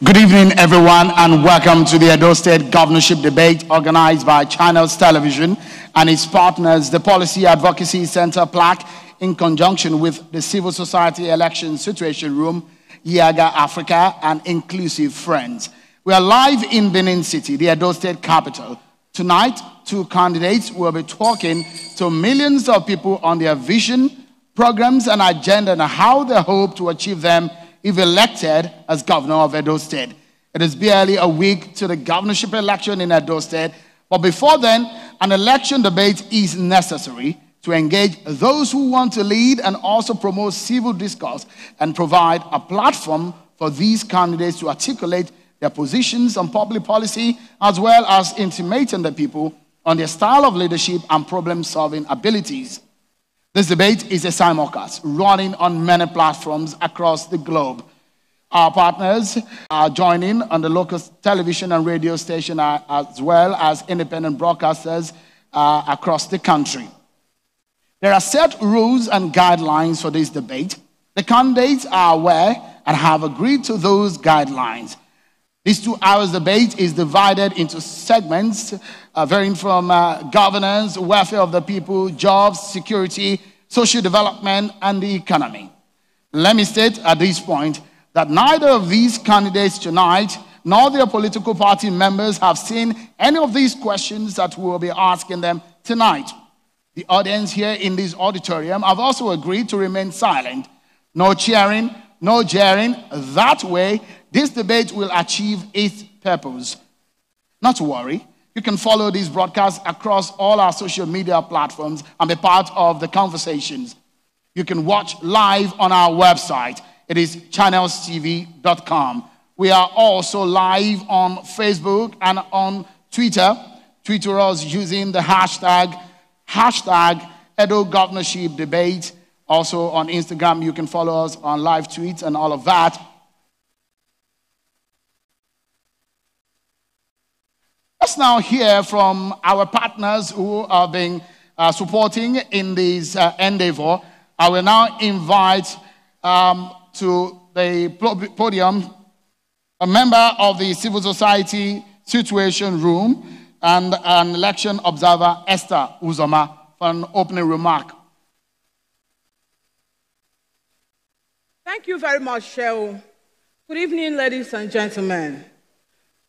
Good evening, everyone, and welcome to the Edo State Governorship debate organized by Channels Television and its partners, the Policy Advocacy Center Plaque, in conjunction with the Civil Society Election Situation Room, Yaga Africa, and Inclusive Friends. We are live in Benin City, the Edo State capital. Tonight, two candidates will be talking to millions of people on their vision, programs, and agenda, and how they hope to achieve them if elected as governor of Edo State. It is barely a week to the governorship election in Edo State, but before then, an election debate is necessary to engage those who want to lead and also promote civil discourse and provide a platform for these candidates to articulate their positions on public policy, as well as intimating the people on their style of leadership and problem-solving abilities. This debate is a simulcast running on many platforms across the globe. Our partners are joining on the local television and radio station, as well as independent broadcasters across the country. There are set rules and guidelines for this debate. The candidates are aware and have agreed to those guidelines. This 2 hours debate is divided into segments varying from governance, welfare of the people, jobs, security, social development, and the economy. Let me state at this point that neither of these candidates tonight nor their political party members have seen any of these questions that we will be asking them tonight. The audience here in this auditorium have also agreed to remain silent. No cheering, no jeering. That way, this debate will achieve its purpose. Not to worry, you can follow these broadcasts across all our social media platforms and be part of the conversations. You can watch live on our website. It is channelstv.com. We are also live on Facebook and on Twitter. Twitter us using the hashtag Edo Governorship Debate. Also on Instagram, you can follow us on live tweets and all of that. Let's now hear from our partners who are being supporting in this endeavor. I will now invite to the podium a member of the Civil Society Situation Room and an election observer, Esther Uzoma, for an opening remark. Thank you very much, Cheryl. Good evening, ladies and gentlemen.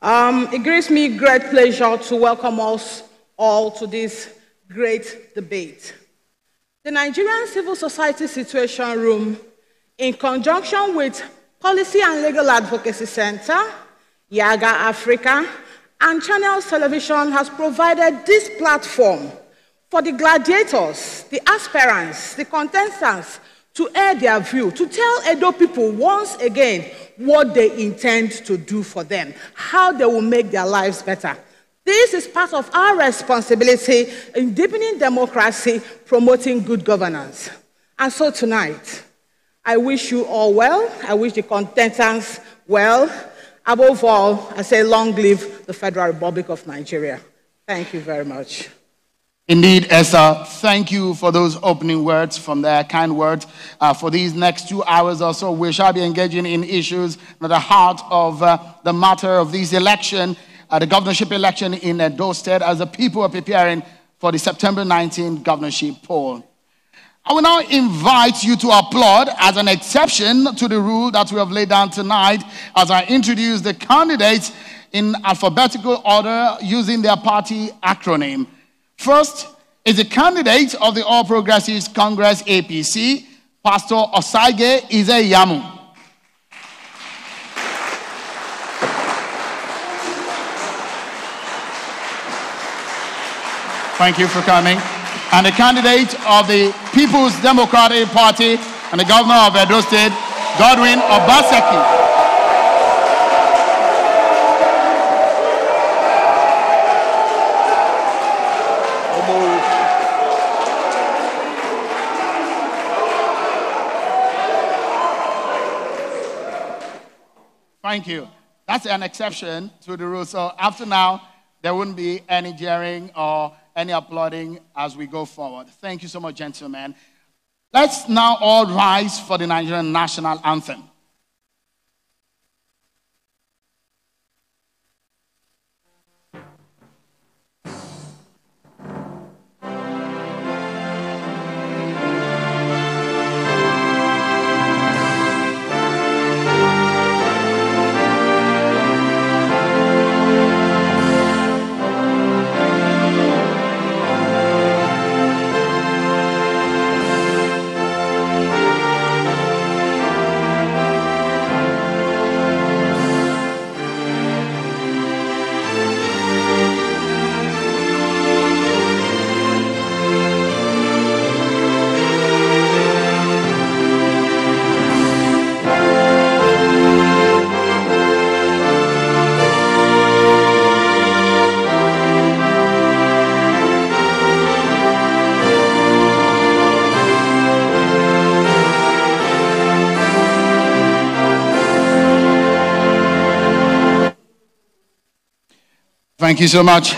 It gives me great pleasure to welcome us all to this great debate. The Nigerian Civil Society Situation Room, in conjunction with Policy and Legal Advocacy Center, Yaga Africa, and Channels Television, has provided this platform for the gladiators, the aspirants, the contestants to air their view, to tell Edo people once again what they intend to do for them, how they will make their lives better. This is part of our responsibility in deepening democracy, promoting good governance. And so tonight, I wish you all well. I wish the contestants well. Above all, I say long live the Federal Republic of Nigeria. Thank you very much. Indeed, Esther, thank you for those opening words, from their kind words. For these next 2 hours or so, we shall be engaging in issues at the heart of the matter of this election, the governorship election in Edo State, as the people are preparing for the September 19th governorship poll. I will now invite you to applaud as an exception to the rule that we have laid down tonight as I introduce the candidates in alphabetical order using their party acronym. First is the candidate of the All Progressives Congress APC, Pastor Osagie Ize-Iyamu. Thank you for coming. And the candidate of the People's Democratic Party and the governor of Edo State, Godwin Obaseki. Thank you. That's an exception to the rule. So after now, there wouldn't be any jeering or any applauding as we go forward. Thank you so much, gentlemen. Let's now all rise for the Nigerian national anthem. Thank you so much.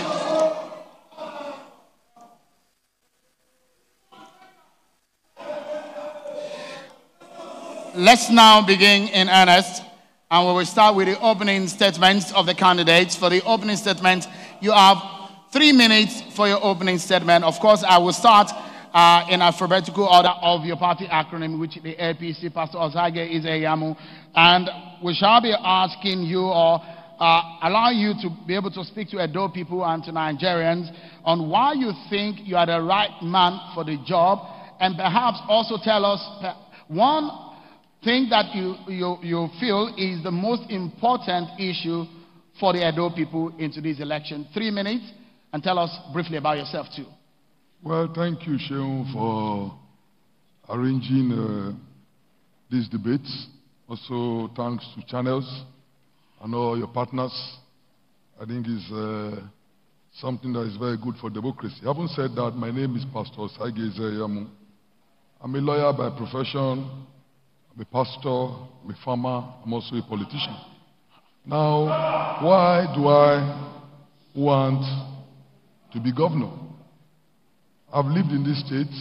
Let's now begin in earnest, and we will start with the opening statements of the candidates. For the opening statement, you have 3 minutes for your opening statement. Of course, I will start in alphabetical order of your party acronym, which the APC, Pastor Osagie, Ize-Iyamu, and we shall be asking you or allow you to be able to speak to Edo people and to Nigerians on why you think you are the right man for the job, and perhaps also tell us one thing that you feel is the most important issue for the Edo people into this election. 3 minutes, and tell us briefly about yourself too. Well, thank you, Sheung, for arranging these debates. Also, thanks to Channels and all your partners. I think it's something that is very good for democracy. Having said that, my name is Pastor Osagie Ize-Iyamu. I'm a lawyer by profession. I'm a pastor, I'm a farmer, I'm also a politician. Now, why do I want to be governor? I've lived in this state.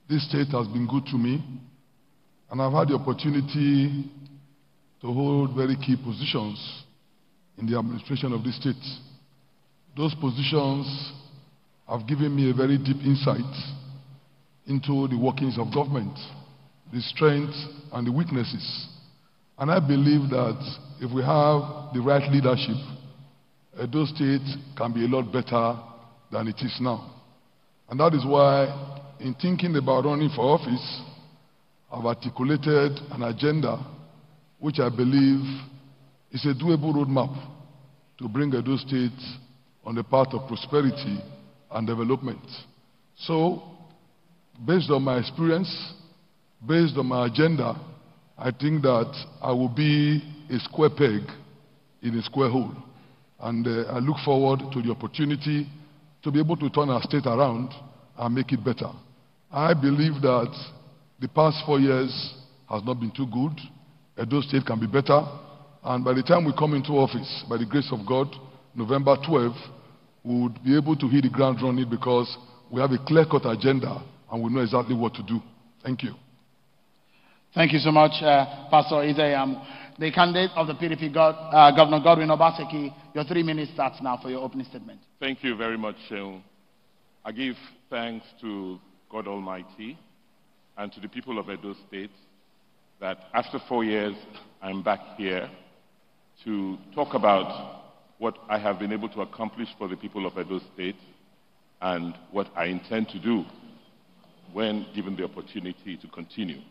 This state has been good to me, and I've had the opportunity to hold very key positions in the administration of this state. Those positions have given me a very deep insight into the workings of government, the strengths and the weaknesses. And I believe that if we have the right leadership, Edo State can be a lot better than it is now. And that is why, in thinking about running for office, I've articulated an agenda which I believe is a doable roadmap to bring Edo State on the path of prosperity and development. So, based on my experience, based on my agenda, I think that I will be a square peg in a square hole. And I look forward to the opportunity to be able to turn our state around and make it better. I believe that the past 4 years has not been too good. Edo State can be better. And by the time we come into office, by the grace of God, November 12, we would be able to hit the ground running because we have a clear-cut agenda and we know exactly what to do. Thank you. Thank you so much, Pastor Ize-Iyamu. The candidate of the PDP, Governor Godwin Obaseki, your 3 minutes starts now for your opening statement. Thank you very much, Sheung. I give thanks to God Almighty and to the people of Edo State that after 4 years, I'm back here to talk about what I have been able to accomplish for the people of Edo State and what I intend to do when given the opportunity to continue.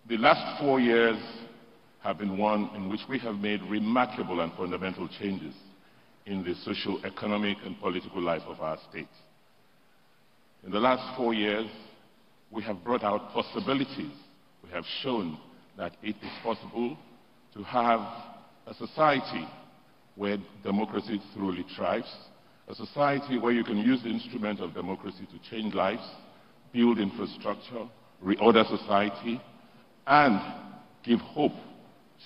The last 4 years have been one in which we have made remarkable and fundamental changes in the social, economic, and political life of our state. In the last 4 years, we have brought out possibilities. We have shown that it is possible to have a society where democracy truly thrives, a society where you can use the instrument of democracy to change lives, build infrastructure, reorder society, and give hope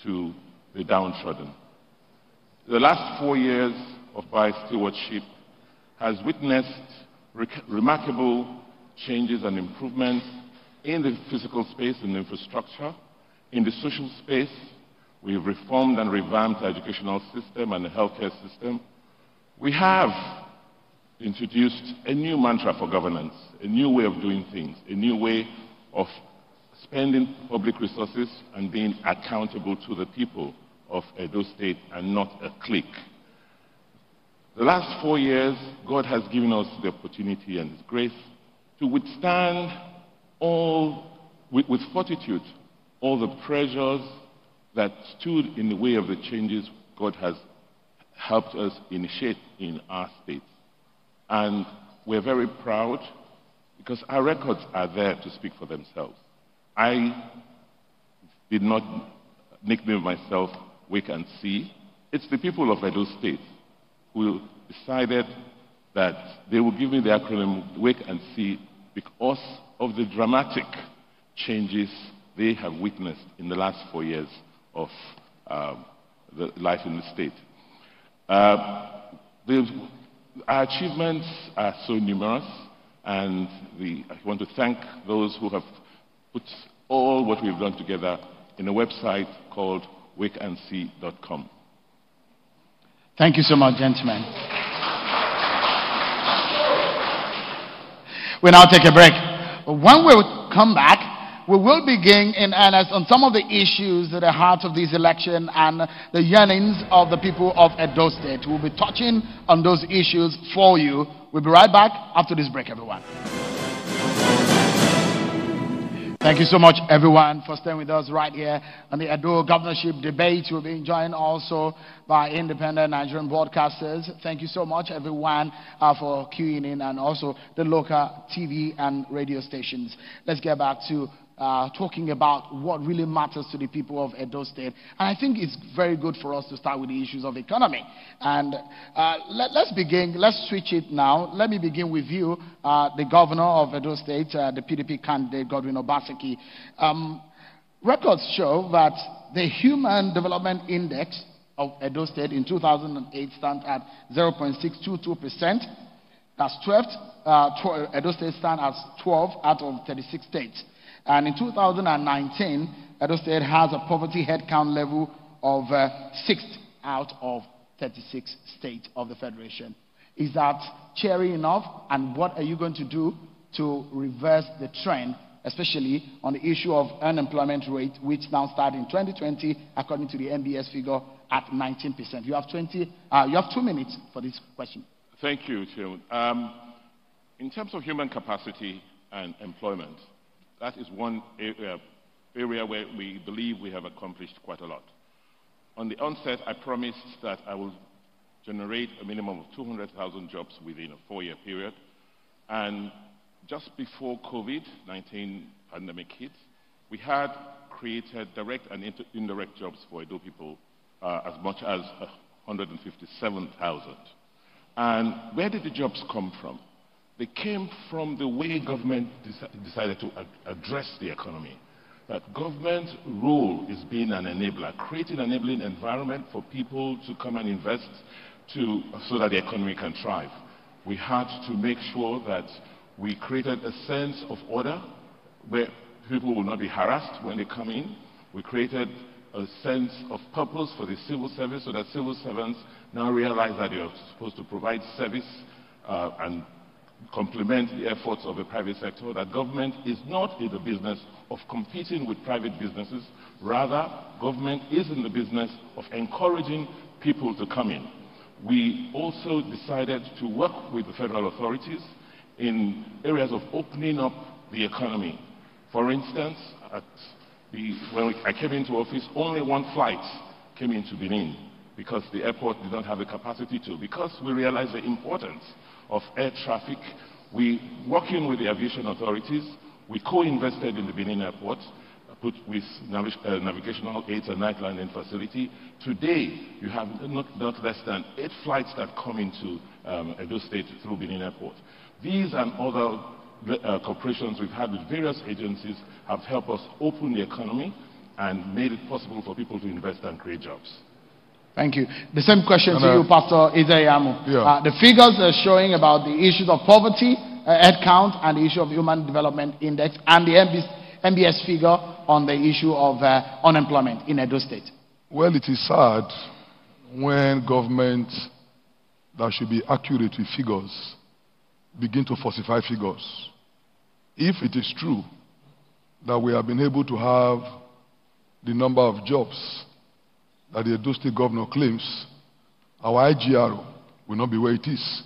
to the downtrodden. The last 4 years of my stewardship has witnessed remarkable changes and improvements in the physical space and infrastructure. In the social space, we've reformed and revamped the educational system and the healthcare system. We have introduced a new mantra for governance, a new way of doing things, a new way of spending public resources and being accountable to the people of Edo State and not a clique. The last 4 years, God has given us the opportunity and His grace to withstand with fortitude, all the pressures that stood in the way of the changes God has helped us initiate in our state. And we're very proud because our records are there to speak for themselves. I did not nickname myself Wait and See. It's the people of Edo State who decided that they will give me the acronym Wait and See because of the dramatic changes they have witnessed in the last 4 years of the life in the state. Our achievements are so numerous, and I want to thank those who have put all what we've done together in a website called wakeandsee.com. Thank you so much, gentlemen. We now take a break. When we come back, we will begin in earnest on some of the issues at the heart of this election and the yearnings of the people of Edo State. We'll be touching on those issues for you. We'll be right back after this break, everyone. Thank you so much, everyone, for staying with us right here on the Edo Governorship debate. We'll be joined also by independent Nigerian broadcasters. Thank you so much, everyone, for queuing in, and also the local TV and radio stations. Let's get back to talking about what really matters to the people of Edo State. And I think it's very good for us to start with the issues of economy. And let's begin. Let's switch it now. Let me begin with you, the governor of Edo State, the PDP candidate, Godwin Obaseki. Records show that the Human Development Index of Edo State in 2008 stands at 0.622%. That's 12. Edo State stands as 12 out of 36 states. And in 2019, Edo State has a poverty headcount level of 6th out of 36 states of the Federation. Is that cheery enough? And what are you going to do to reverse the trend, especially on the issue of unemployment rate, which now started in 2020, according to the MBS figure, at 19%? You have 2 minutes for this question. Thank you, Chairman. In terms of human capacity and employment, that is one area where we believe we have accomplished quite a lot. On the onset, I promised that I will generate a minimum of 200,000 jobs within a 4-year period. And just before COVID-19 pandemic hit, we had created direct and indirect jobs for Edo people as much as 157,000. And where did the jobs come from? They came from the way government decided to address the economy. That government's role is being an enabler, creating an enabling environment for people to come and invest so that the economy can thrive. We had to make sure that we created a sense of order where people will not be harassed when they come in. We created a sense of purpose for the civil service so that civil servants now realize that they are supposed to provide service and complement the efforts of the private sector, that government is not in the business of competing with private businesses. Rather, government is in the business of encouraging people to come in. We also decided to work with the federal authorities in areas of opening up the economy. For instance, when I came into office, only 1 flight came into Benin because the airport did not have the capacity to. Because we realized the importance of air traffic, working with the aviation authorities, we co-invested in the Benin airport, put with navigational aids and night landing facility. Today, you have not less than 8 flights that come into Edo State through Benin airport. These and other cooperations we've had with various agencies have helped us open the economy and made it possible for people to invest and create jobs. Thank you. The same question to you, Pastor Ize-Iyamu. Yeah. The figures are showing about the issues of poverty, headcount, and the issue of Human Development Index, and the MBS figure on the issue of unemployment in Edo State. Well, it is sad when government that should be accurate with figures begin to falsify figures. If it is true that we have been able to have the number of jobs that the Edo State governor claims, our IGR will not be where it is.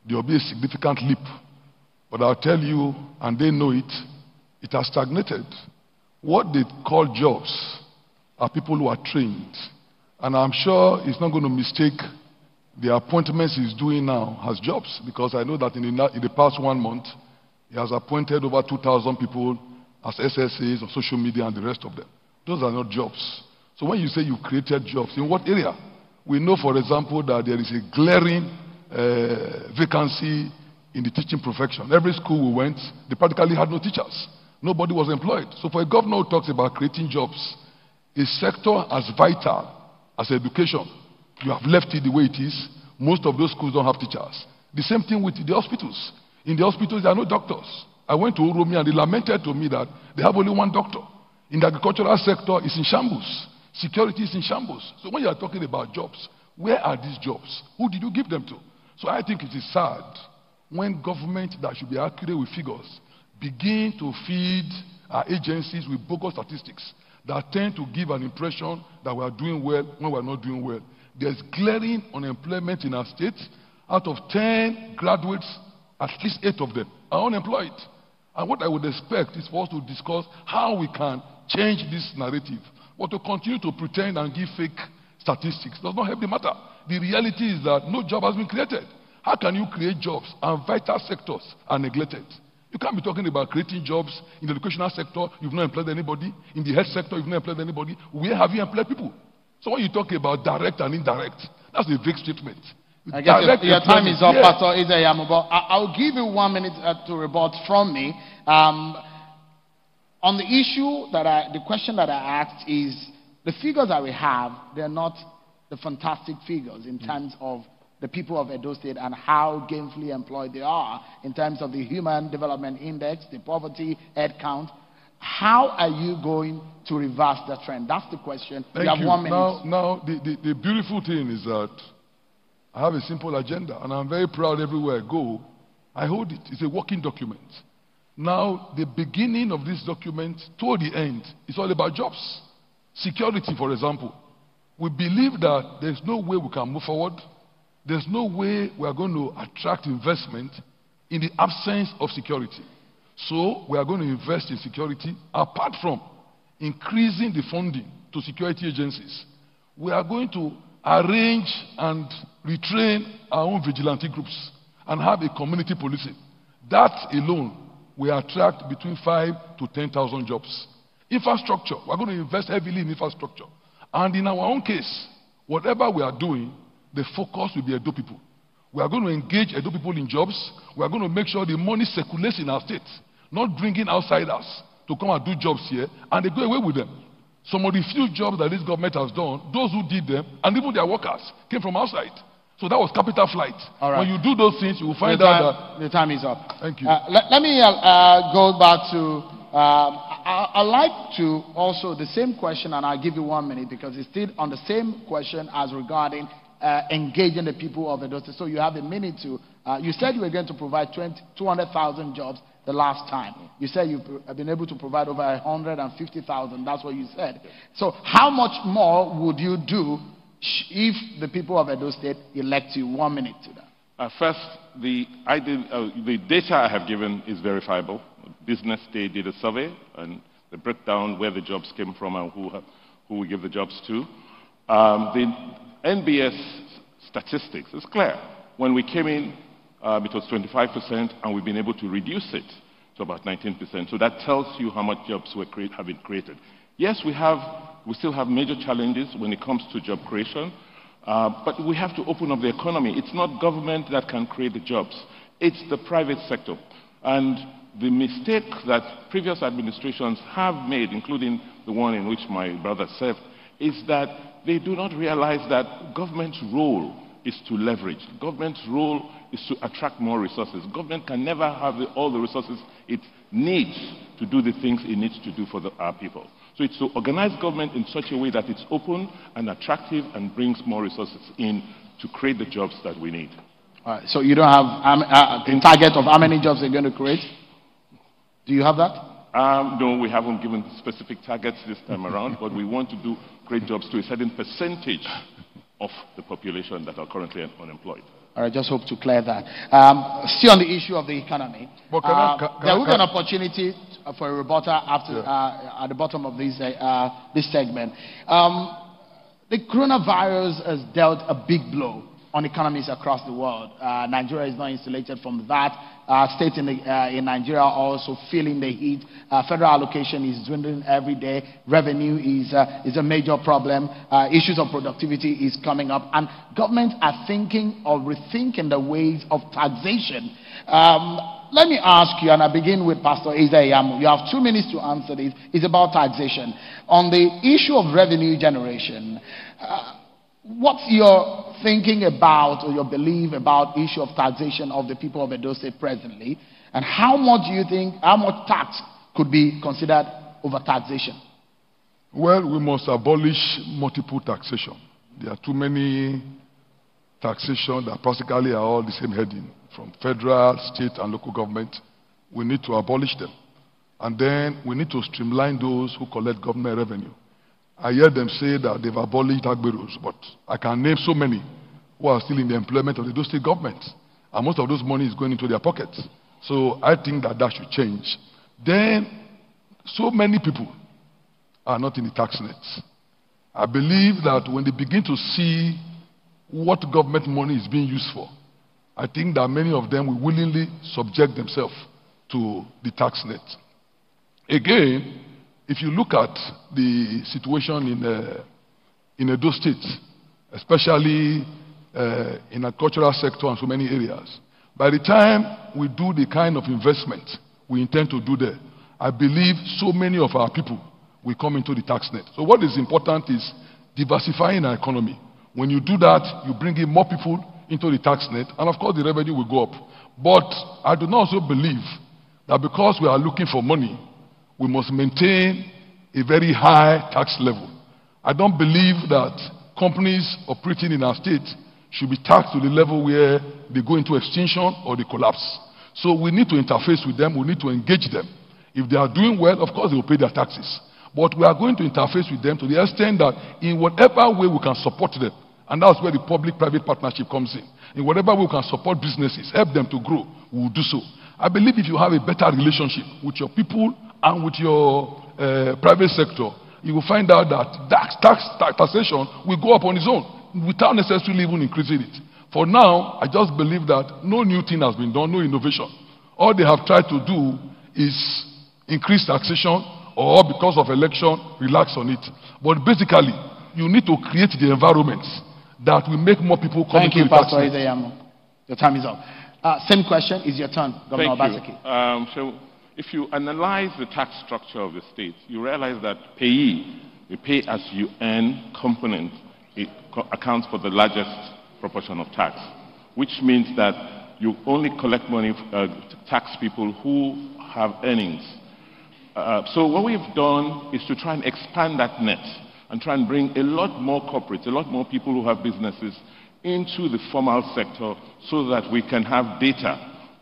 There will be a significant leap. But I'll tell you, and they know it, it has stagnated. What they call jobs are people who are trained. And I'm sure he's not going to mistake the appointments he's doing now as jobs, because I know that in the past 1 month, he has appointed over 2,000 people as SSAs on social media and the rest of them. Those are not jobs. So when you say you created jobs, in what area? We know, for example, that there is a glaring vacancy in the teaching profession. Every school we went, they practically had no teachers. Nobody was employed. So for a governor who talks about creating jobs, a sector as vital as education. You have left it the way it is. Most of those schools don't have teachers. The same thing with the hospitals. In the hospitals, there are no doctors. I went to Uromi and they lamented to me that they have only one doctor. In the agricultural sector, it's in shambles. Security is in shambles. So when you are talking about jobs, where are these jobs? Who did you give them to? So I think it is sad when government that should be accurate with figures begin to feed our agencies with bogus statistics that tend to give an impression that we are doing well when we are not doing well. There's glaring unemployment in our state. Out of 10 graduates, at least 8 of them are unemployed. And what I would expect is for us to discuss how we can change this narrative. But to continue to pretend and give fake statistics does not help the matter. The reality is that no job has been created. How can you create jobs and vital sectors are neglected? You can't be talking about creating jobs in the educational sector, you've not employed anybody. In the health sector, you've not employed anybody. Where have you employed people? So when you talk about direct and indirect, that's a vague statement. I guess your time is up, Pastor Ize-Iyamu, but I'll give you 1 minute to rebut from me. On the issue the question that I asked is, the figures that we have, they're not the fantastic figures in terms of the people of Edo State and how gainfully employed they are in terms of the Human Development Index, the poverty head count. How are you going to reverse that trend? That's the question. Thank you have you. 1 minute. Now, the beautiful thing is that I have a simple agenda, and I'm very proud everywhere I go. I hold it. It's a working document. Now, the beginning of this document toward the end is all about jobs. Security, for example. We believe that there's no way we can move forward. There's no way we are going to attract investment in the absence of security. So we are going to invest in security apart from increasing the funding to security agencies. We are going to arrange and retrain our own vigilante groups and have a community policing. That alone will attract between 5,000 to 10,000 jobs. Infrastructure, we are going to invest heavily in infrastructure. And in our own case, whatever we are doing, the focus will be Edo people. We are going to engage Edo people in jobs. We are going to make sure the money circulates in our state, not bringing outsiders to come and do jobs here, and they go away with them. Some of the few jobs that this government has done, those who did them, and even their workers, came from outside. So that was capital flight. All right. When you do those things, you will find out that... The time is up. Thank you. Let me go back to... I'd like to also, the same question, and I'll give you 1 minute, because it's still on the same question as regarding engaging the people of Edo State. So you have a minute to... you said you were going to provide 200,000 jobs the last time. You said you've been able to provide over 150,000. That's what you said. So how much more would you do if the people of Edo State elect you? 1 minute to that. First, the data I have given is verifiable. Business Day did a survey, and they broke down where the jobs came from and who we give the jobs to. The NBS statistics is clear. When we came in, it was 25%, and we've been able to reduce it to about 19%. So that tells you how much jobs have been created. Yes, we still have major challenges when it comes to job creation, but we have to open up the economy. It's not government that can create the jobs. It's the private sector. And the mistake that previous administrations have made, including the one in which my brother served, is that they do not realize that government's role is to leverage. Government's role is to attract more resources. Government can never have all the resources it needs to do the things it needs to do for our people. So it's to organize government in such a way that it's open and attractive and brings more resources in to create the jobs that we need. All right, so you don't have a target of how many jobs they're going to create? Do you have that? No, we haven't given specific targets this time around, but we want to do great jobs to a certain percentage of the population that are currently unemployed. All right, just hope to clear that. Still on the issue of the economy, there will be an opportunity for a rebuttal after, at the bottom of this segment. The coronavirus has dealt a big blow on economies across the world. Nigeria is not insulated from that. States in Nigeria are also feeling the heat. Federal allocation is dwindling every day. Revenue is a major problem. Issues of productivity is coming up. And governments are thinking or rethinking the ways of taxation. Let me ask you, and I begin with Pastor Ize-Iyamu. You have 2 minutes to answer this. It's about taxation. On the issue of revenue generation, what's your thinking about, or your belief about issue of taxation of the people of Edo State presently, and how much do you think, how much tax could be considered overtaxation? Well, we must abolish multiple taxation. There are too many taxation that practically are all the same heading, from federal, state, and local government. We need to abolish them. And then we need to streamline those who collect government revenue. I hear them say that they've abolished agberos, but I can name so many who are still in the employment of the state government. And most of those money is going into their pockets. So I think that that should change. Then, so many people are not in the tax nets. I believe that when they begin to see what government money is being used for, I think that many of them will willingly subject themselves to the tax net. Again, if you look at the situation in Edo State, especially in the cultural sector and so many areas, by the time we do the kind of investment we intend to do there, I believe so many of our people will come into the tax net. So what is important is diversifying our economy. When you do that, you bring in more people into the tax net, and of course the revenue will go up. But I do not also believe that because we are looking for money, we must maintain a very high tax level. I don't believe that companies operating in our state should be taxed to the level where they go into extinction or they collapse. So we need to interface with them, we need to engage them. If they are doing well, of course they will pay their taxes. But we are going to interface with them to the extent that in whatever way we can support them, and that's where the public-private partnership comes in. In whatever way we can support businesses, help them to grow, we will do so. I believe if you have a better relationship with your people and with your private sector, you will find out that taxation will go up on its own without necessarily even increasing it. For now, I just believe that no new thing has been done, no innovation. All they have tried to do is increase taxation, or because of election, relax on it. But basically, you need to create the environments that will make more people come into the tax net. Thank you, Pastor Ize-Iyamu. Your time is up. Same question, is your turn, Governor Obaseki. So if you analyze the tax structure of the state, you realize that payee, the pay as you earn component, it accounts for the largest proportion of tax, which means that you only collect money, tax people who have earnings. So what we've done is to try and expand that net and try and bring a lot more corporates, a lot more people who have businesses into the formal sector so that we can have data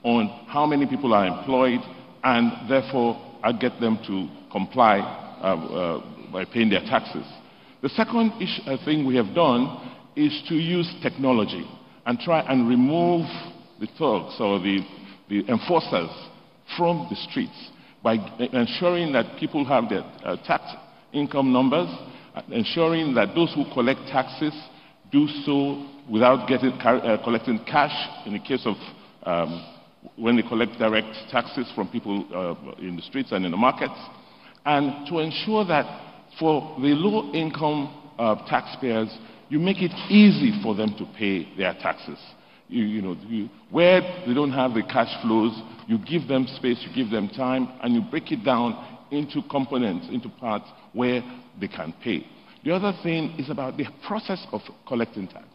on how many people are employed and therefore get them to comply by paying their taxes. The second thing we have done is to use technology and try and remove the thugs or the enforcers from the streets by ensuring that people have their tax income numbers, ensuring that those who collect taxes do so without collecting cash in the case of when they collect direct taxes from people in the streets and in the markets, and to ensure that for the low-income taxpayers, you make it easy for them to pay their taxes. Where they don't have the cash flows, you give them space, you give them time, and you break it down into components, into parts where they can pay. The other thing is about the process of collecting tax.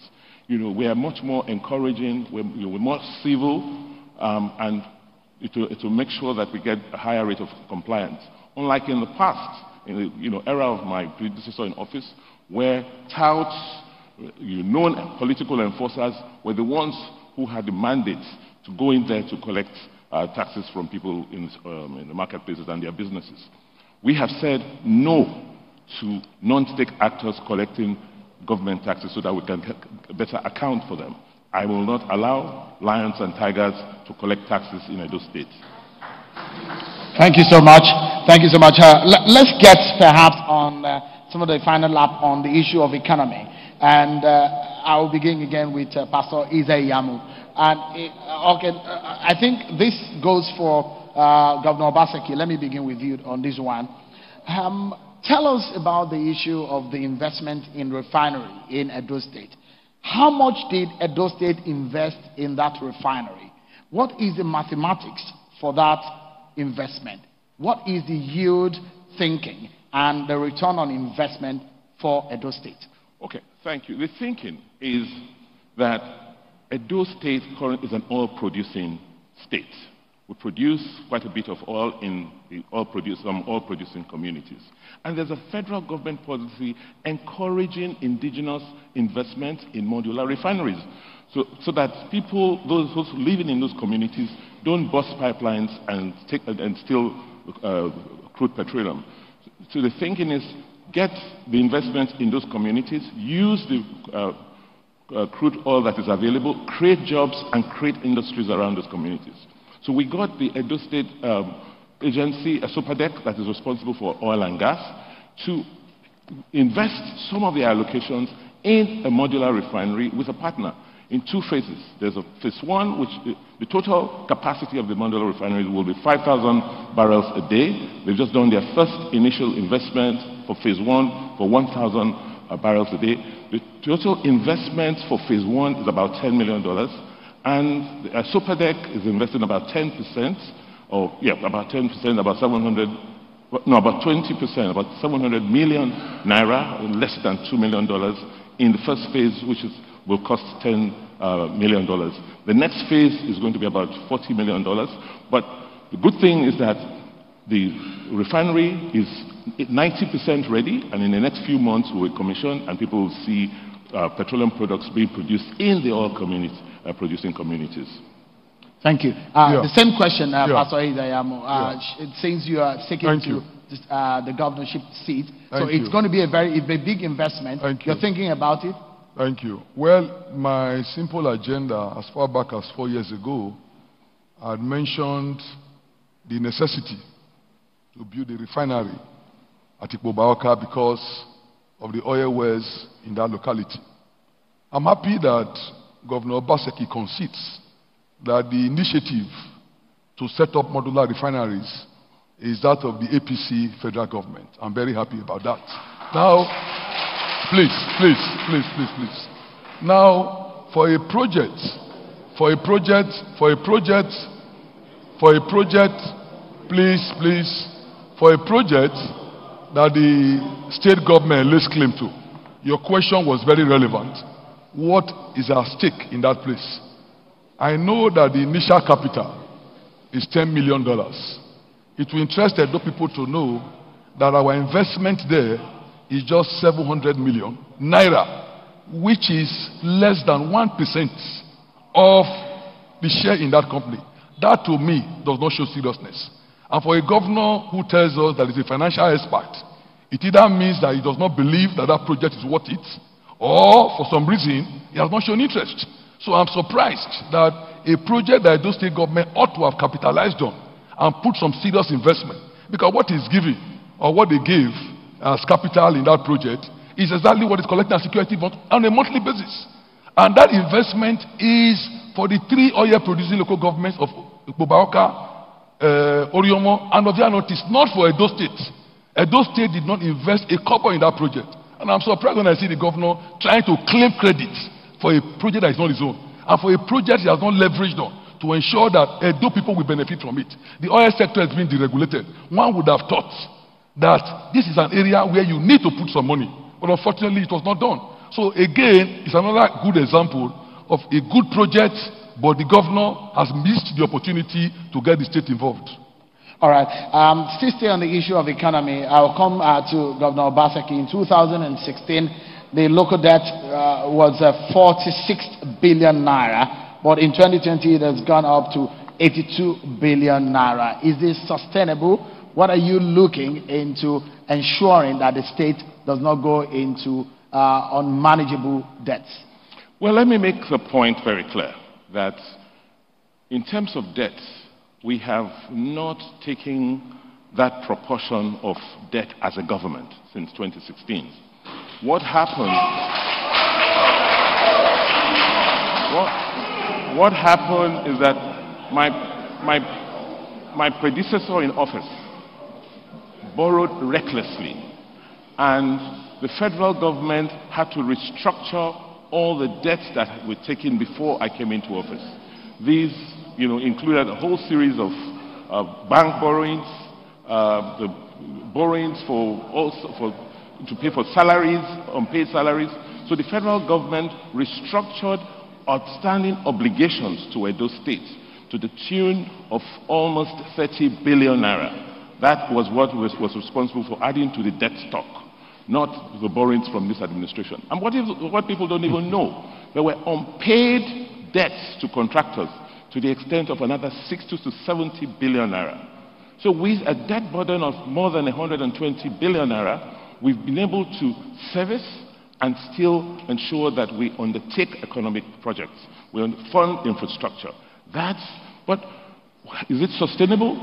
We are much more encouraging, we're more civil, and to make sure that we get a higher rate of compliance. Unlike in the past, in the era of my predecessor in office, where touts, known political enforcers were the ones who had the mandate to go in there to collect taxes from people in the marketplaces and their businesses. We have said no to non-state actors collecting government taxes so that we can better account for them. I will not allow lions and tigers to collect taxes in Edo State. Thank you so much. Thank you so much. Let's get perhaps on some of the final lap on the issue of economy. And I will begin again with Pastor Ize-Iyamu. And I think this goes for Governor Obaseki. Let me begin with you on this one. Tell us about the issue of the investment in refinery in Edo State. How much did Edo State invest in that refinery? What is the mathematics for that investment? What is the yield thinking and the return on investment for Edo State? Okay, thank you. The thinking is that Edo State currently is an oil-producing state. We produce quite a bit of oil in the oil-producing communities. And there's a federal government policy encouraging indigenous investment in modular refineries so that people, those living in those communities, don't bust pipelines and steal crude petroleum. So the thinking is get the investment in those communities, use the crude oil that is available, create jobs and create industries around those communities. So we got the Edo State agency, a SOPADEC that is responsible for oil and gas, to invest some of the allocations in a modular refinery with a partner in 2 phases. There's a phase 1, which the total capacity of the modular refinery will be 5,000 barrels a day. They've just done their first initial investment for phase 1 for 1,000 barrels a day. The total investment for phase 1 is about $10 million. And SOPADEC is investing about 10%, about 10%, about 20%, about 700 million naira, less than $2 million in the first phase, which will cost $10 million. The next phase is going to be about $40 million. But the good thing is that the refinery is 90% ready, and in the next few months we will commission, and people will see petroleum products being produced in the oil producing communities. Thank you. The same question, Pastor Ize-Iyamu. Since you are seeking the governorship seat, it's going to be a big investment. You're thinking about it? Thank you. Well, my simple agenda, as far back as 4 years ago, I had mentioned the necessity to build a refinery at Ikpobaoka because of the oil wells in that locality. I'm happy that Governor Obaseki concedes that the initiative to set up modular refineries is that of the APC federal government. I'm very happy about that. Now, please. Now, for a project that the state government lays claim to, your question was very relevant. What is at stake in that place? I know that the initial capital is $10 million. It will interest Edo people to know that our investment there is just 700 million naira, which is less than 1% of the share in that company. That to me does not show seriousness. And for a governor who tells us that he's a financial expert, it either means that he does not believe that that project is worth it, or for some reason he has not shown interest. So I'm surprised that a project that the state government ought to have capitalized on and put some serious investment, because what is given or what they gave as capital in that project is exactly what is collecting as security on a monthly basis. And that investment is for the 3 oil producing local governments of Ikpobaoka, Oriomo, and Ovia North, not for Edo State. Edo State did not invest a copper in that project. And I'm surprised when I see the governor trying to claim credit for a project that is not his own, and for a project he has not leveraged on to ensure that Edo people will benefit from it. The oil sector has been deregulated. One would have thought that this is an area where you need to put some money, but unfortunately it was not done. So again, it's another good example of a good project, but the governor has missed the opportunity to get the state involved. All right. Still stay on the issue of economy. I'll come to Governor Obaseki. In 2016, the local debt was 46 billion naira, but in 2020 it has gone up to 82 billion naira. Is this sustainable? What are you looking into ensuring that the state does not go into unmanageable debts? Well, let me make the point very clear that in terms of debt, we have not taken that proportion of debt as a government since 2016. What happened? What happened is that my predecessor in office borrowed recklessly, and the federal government had to restructure all the debts that were taken before I came into office. These, included a whole series of bank borrowings, the borrowings to pay for salaries, unpaid salaries. So the federal government restructured outstanding obligations to Edo State to the tune of almost 30 billion naira. That was what was responsible for adding to the debt stock, not the borrowings from this administration. And what people don't even know, there were unpaid debts to contractors to the extent of another 60 to 70 billion naira. So with a debt burden of more than 120 billion naira, we've been able to service and still ensure that we undertake economic projects. We fund infrastructure. But is it sustainable?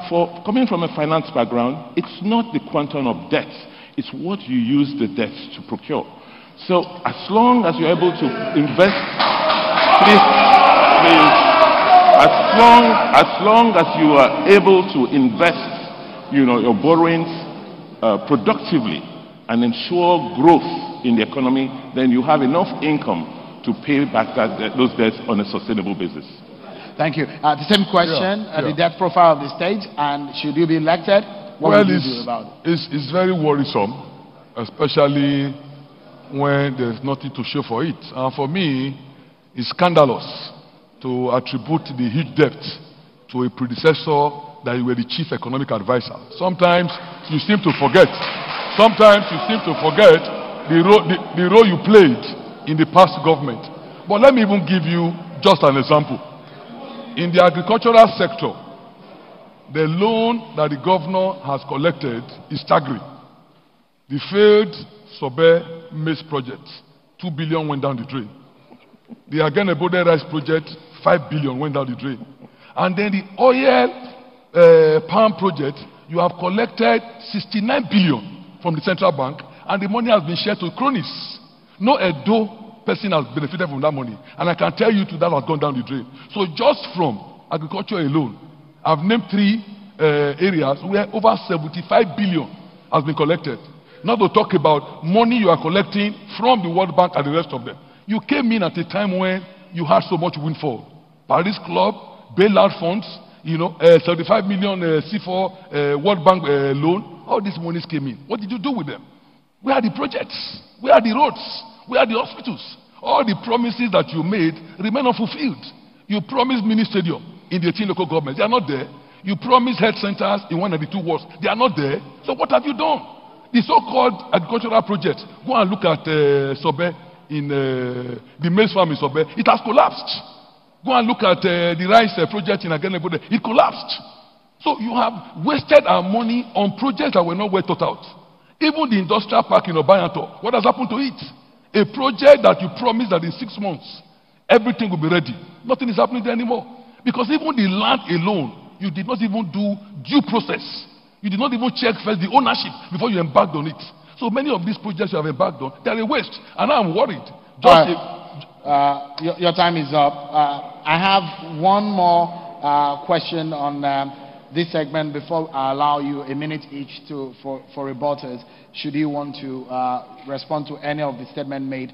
For coming from a finance background, it's not the quantum of debt, it's what you use the debt to procure. So as long as you're able to invest, please, as long as you are able to invest, your borrowings productively and ensure growth in the economy, then you have enough income to pay back those debts on a sustainable basis. Thank you. The same question, the debt profile of the state, and should you be elected, what will you do about it? It's very worrisome, especially when there's nothing to show for it. And for me, it's scandalous to attribute the huge debt to a predecessor that you were the chief economic advisor. Sometimes you seem to forget. The role you played in the past government. But let me even give you just an example. In the agricultural sector, the loan that the governor has collected is staggering. The failed Sobe maize project, 2 billion went down the drain. The Agenebode rice project, 5 billion went down the drain. And then the oil palm project, you have collected 69 billion from the central bank, and the money has been shared to cronies. No Edo person has benefited from that money. And I can tell you that has gone down the drain. So just from agriculture alone, I've named 3 areas where over 75 billion has been collected. Not to talk about money you are collecting from the World Bank and the rest of them. You came in at a time when you had so much windfall. Paris Club, bailout funds, 75 million C4 World Bank loan. All these monies came in. What did you do with them? Where are the projects? Where are the roads? Where are the hospitals? All the promises that you made remain unfulfilled. You promised mini stadium in the 18 local governments. They are not there. You promised health centers in 1 of the 2 wards. They are not there. So what have you done? The so-called agricultural project, go and look at Sobe in the maize farm in Sobe. It has collapsed. Go and look at the rice project in Agenebode. It collapsed. So you have wasted our money on projects that were not well thought out. Even the industrial park in Obayanto, what has happened to it? A project that you promised that in 6 months, everything will be ready. Nothing is happening there anymore. Because even the land alone, you did not even do due process. You did not even check first the ownership before you embarked on it. So many of these projects you have embarked on, they are a waste. And now I'm worried. Your time is up. I have one more question on this segment before I allow you a minute each for rebuttals, should you want to respond to any of the statements made.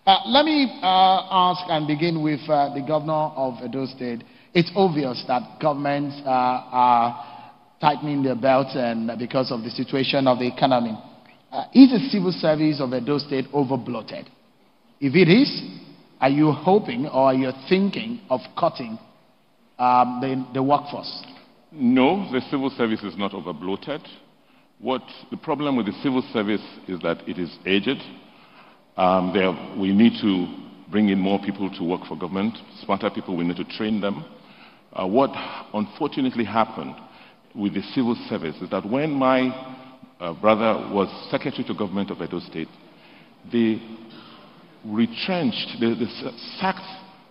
Let me ask and begin with the governor of Edo State. It's obvious that governments are tightening their belts and because of the situation of the economy. Is the civil service of Edo State over-bloated? If it is, are you hoping or are you thinking of cutting the workforce? No, the civil service is not over-bloated. The problem with the civil service is that it is aged. We need to bring in more people to work for government, smarter people, we need to train them. What unfortunately happened with the civil service is that when my brother was secretary to government of Edo State, they retrenched, they sacked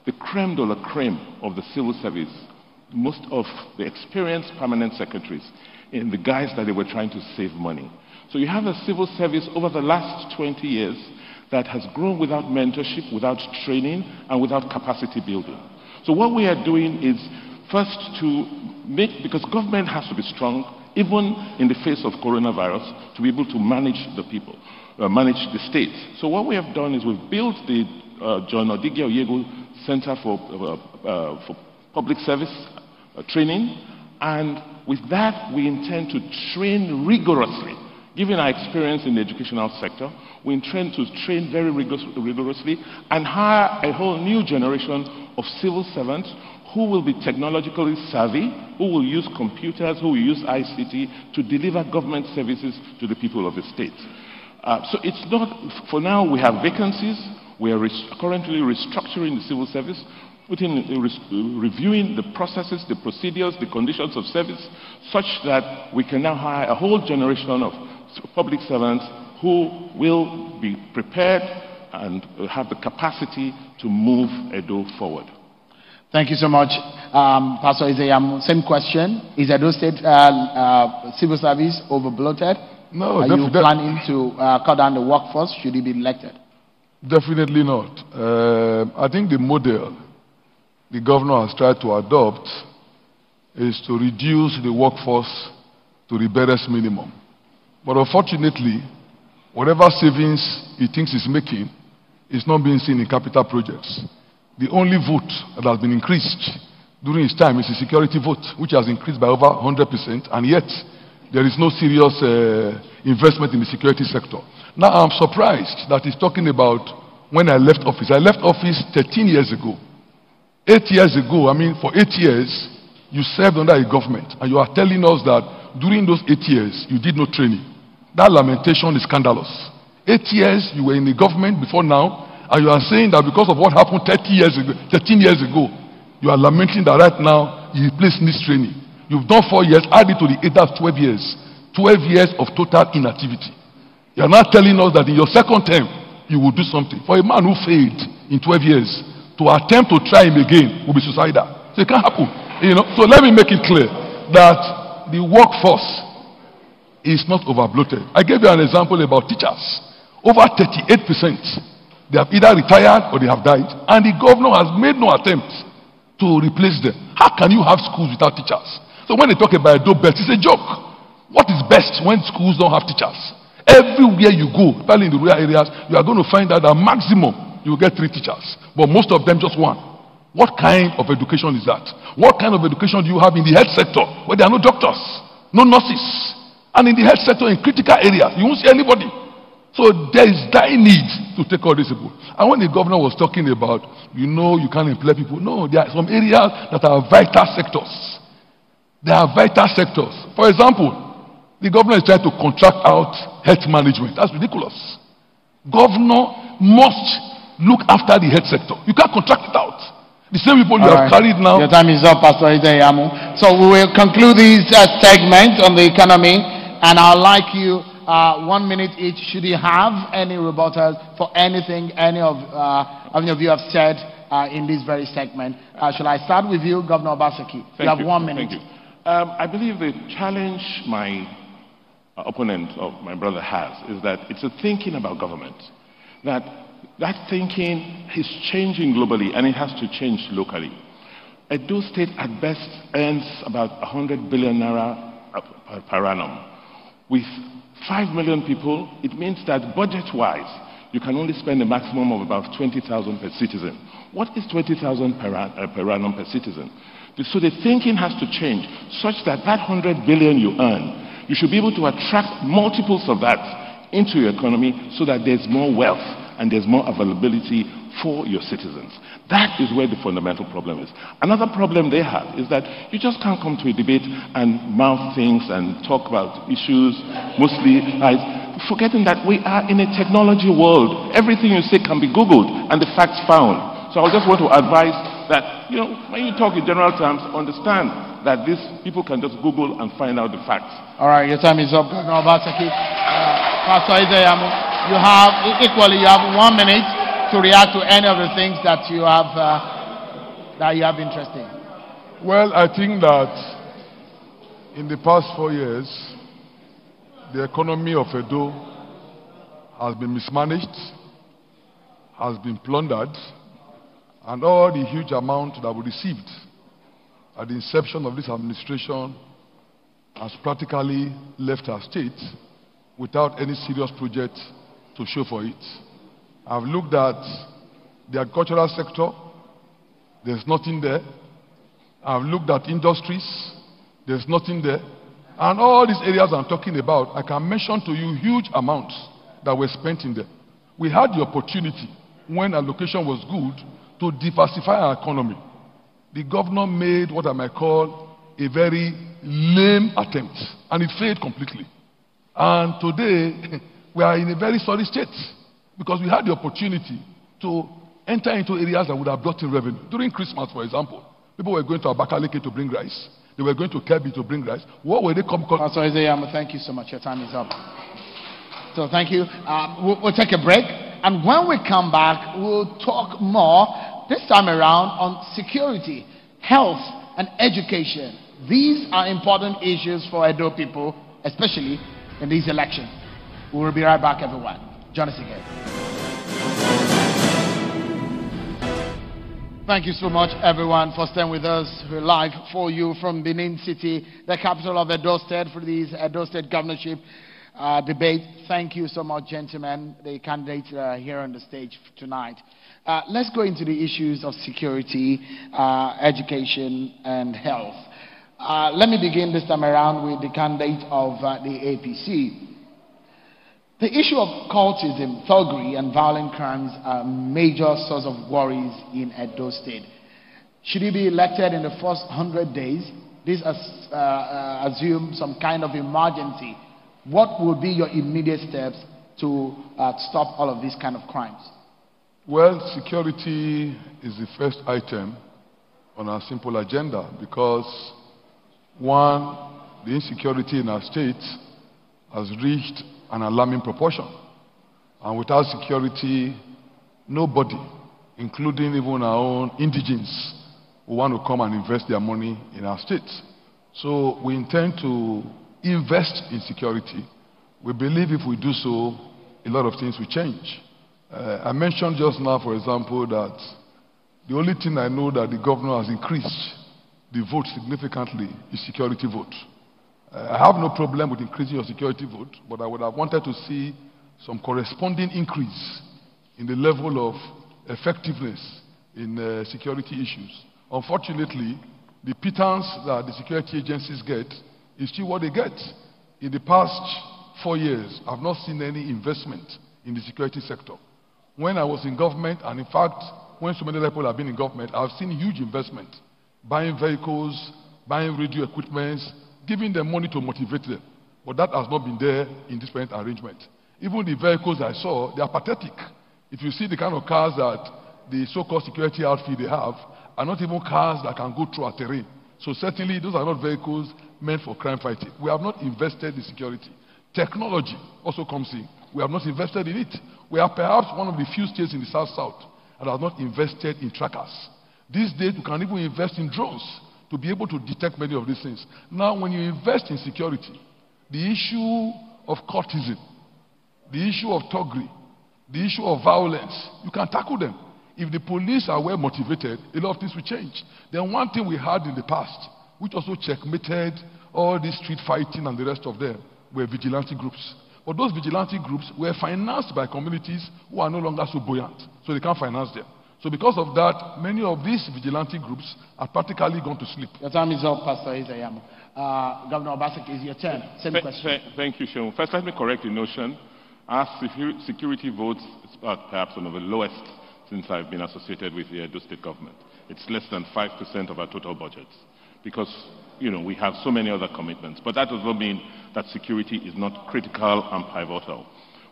the creme de la creme of the civil service, most of the experienced permanent secretaries, in the guise that they were trying to save money. So you have a civil service over the last 20 years that has grown without mentorship, without training, and without capacity building. So what we are doing is first to make, because government has to be strong, even in the face of coronavirus, to be able to manage the people, manage the state. So what we have done is we've built the John Odige Oyego Center for Public Service Training, and with that we intend to train rigorously Given our experience in the educational sector, we intend to train very rigorously and hire a whole new generation of civil servants who will be technologically savvy, who will use computers, who will use ICT to deliver government services to the people of the state. So it's not, for now we have vacancies. We are currently restructuring the civil service, reviewing the processes, the procedures, the conditions of service, such that we can now hire a whole generation of public servants who will be prepared and have the capacity to move Edo forward. Thank you so much, Pastor Ize-Iyamu. Same question. Is Edo State civil service overbloated? No, Are you planning to cut down the workforce should he be elected? Definitely not. I think the model the governor has tried to adopt is to reduce the workforce to the barest minimum. But unfortunately, whatever savings he thinks he's making is not being seen in capital projects. The only vote that has been increased during his time is the security vote, which has increased by over 100%, and yet there is no serious investment in the security sector. Now, I'm surprised that he's talking about when I left office. I left office 13 years ago. 8 years ago, for 8 years, you served under a government, and you are telling us that during those 8 years, you did no training. That lamentation is scandalous. 8 years, you were in the government before now, and you are saying that because of what happened 13 years ago, you are lamenting that right now, you place needs training. You've done 4 years, add it to the 8, that's 12 years. 12 years of total inactivity. You are now telling us that in your second term, you will do something. For a man who failed in 12 years, to attempt to try him again will be suicidal. So it can't happen. So let me make it clear that the workforce is not overbloated. I gave you an example about teachers. Over 38%. They have either retired or they have died, and the governor has made no attempt to replace them. How can you have schools without teachers? So when they talk about dope belts, it's a joke. What is best when schools don't have teachers? Everywhere you go, especially in the rural areas, you are going to find out that maximum you will get 3 teachers, but most of them just 1. What kind of education is that? What kind of education do you have in the health sector where there are no doctors, no nurses, and in the health sector in critical areas you won't see anybody? So there is dire need to take all these people. And when the governor was talking about, you can't employ people. No, there are some areas that are vital sectors. There are vital sectors. For example, the governor is trying to contract out health management. That's ridiculous. Governor must look after the health sector. You can't contract it out. The same people you have carried now. Your time is up, Pastor Ize-Iyamu. So we will conclude this segment on the economy, and I'd like you 1 minute each. Should you have any rebuttals for anything any of you have said in this very segment? Shall I start with you, Governor Obaseki? You have 1 minute. Thank you. I believe the challenge my opponent or my brother has is that it's a thinking about government. That thinking is changing globally, and it has to change locally. Edo State at best earns about 100 billion naira per annum. With 5 million people, it means that budget-wise, you can only spend a maximum of about 20,000 per citizen. What is 20,000 per annum per citizen? So the thinking has to change such that 100 billion you earn, you should be able to attract multiples of that into your economy so that there's more wealth and there's more availability for your citizens. That is where the fundamental problem is. Another problem they have is that you just can't come to a debate and mouth things and talk about issues, mostly forgetting that we are in a technology world. Everything you say can be Googled and the facts found. So I just want to advise that, when you talk in general terms, understand that these people can just Google and find out the facts. All right, your time is up, Governor Obaseki. Pastor Ize-Iyamu, you have 1 minute to react to any of the things that you have interest in. Well, I think that in the past 4 years, the economy of Edo has been mismanaged, has been plundered, and all the huge amount that we received at the inception of this administration has practically left our state without any serious project to show for it. I've looked at the agricultural sector, there's nothing there. I've looked at industries, there's nothing there. And all these areas I'm talking about, I can mention to you huge amounts that were spent in them. We had the opportunity, when allocation was good, to diversify our economy. The governor made what I might call a very lame attempt, and it failed completely. And today, we are in a very sorry state because we had the opportunity to enter into areas that would have brought in revenue. During Christmas, for example, people were going to Obaseki to bring rice. They were going to Kebbi to bring rice. What were they come? Pastor Ize-Iyamu, thank you so much. Your time is up. So thank you. We'll take a break. And when we come back, we'll talk more, this time around, on security, health, and education. These are important issues for Edo people, especially in these elections. We will be right back, everyone. Join us again. Thank you so much, everyone, for staying with us. We're live for you from Benin City, the capital of Edo State, for this Edo State governorship debate. Thank you so much, gentlemen, the candidates here on the stage tonight. Let's go into the issues of security, education, and health. Let me begin this time around with the candidate of the APC. The issue of cultism, thuggery, and violent crimes are a major source of worries in Edo State. Should he be elected in the first 100 days? This assumes some kind of emergency. What will be your immediate steps to stop all of these kind of crimes? Well, security is the first item on our simple agenda because, one, the insecurity in our state has reached an alarming proportion. And without security, nobody, including even our own indigenes, will want to come and invest their money in our state. So we intend to invest in security. We believe if we do so, a lot of things will change. I mentioned just now, for example, that the only thing I know that the governor has increased the vote significantly is security vote. I have no problem with increasing your security vote, but I would have wanted to see some corresponding increase in the level of effectiveness in security issues. Unfortunately, the pittance that the security agencies get is still what they get. In the past 4 years, I've not seen any investment in the security sector. When I was in government, and in fact, when so many people have been in government, I've seen huge investment, buying vehicles, buying radio equipment, giving them money to motivate them. But that has not been there in this present arrangement. Even the vehicles I saw, they are pathetic. If you see the kind of cars that the so-called security outfit they have, are not even cars that can go through a terrain. So certainly, those are not vehicles meant for crime fighting. We have not invested in security. Technology also comes in. We have not invested in it. We are perhaps one of the few states in the South that have not invested in trackers. These days, we can even invest in drones to be able to detect many of these things. Now, when you invest in security, the issue of cultism, the issue of thuggery, the issue of violence, you can tackle them. If the police are well motivated, a lot of things will change. Then one thing we had in the past, which also checkmated all this street fighting and the rest of them, were vigilante groups. But those vigilante groups were financed by communities who are no longer so buoyant, so they can't finance them. So because of that, many of these vigilante groups are practically gone to sleep. Your time is up, Pastor Ize-Iyamu. Governor Obaseki, is your turn. Same question. Thank you, Sean. First, let me correct the notion. Our security votes is perhaps one of the lowest since I've been associated with the Edo State government. It's less than 5% of our total budgets because, we have so many other commitments. But that does not mean that security is not critical and pivotal.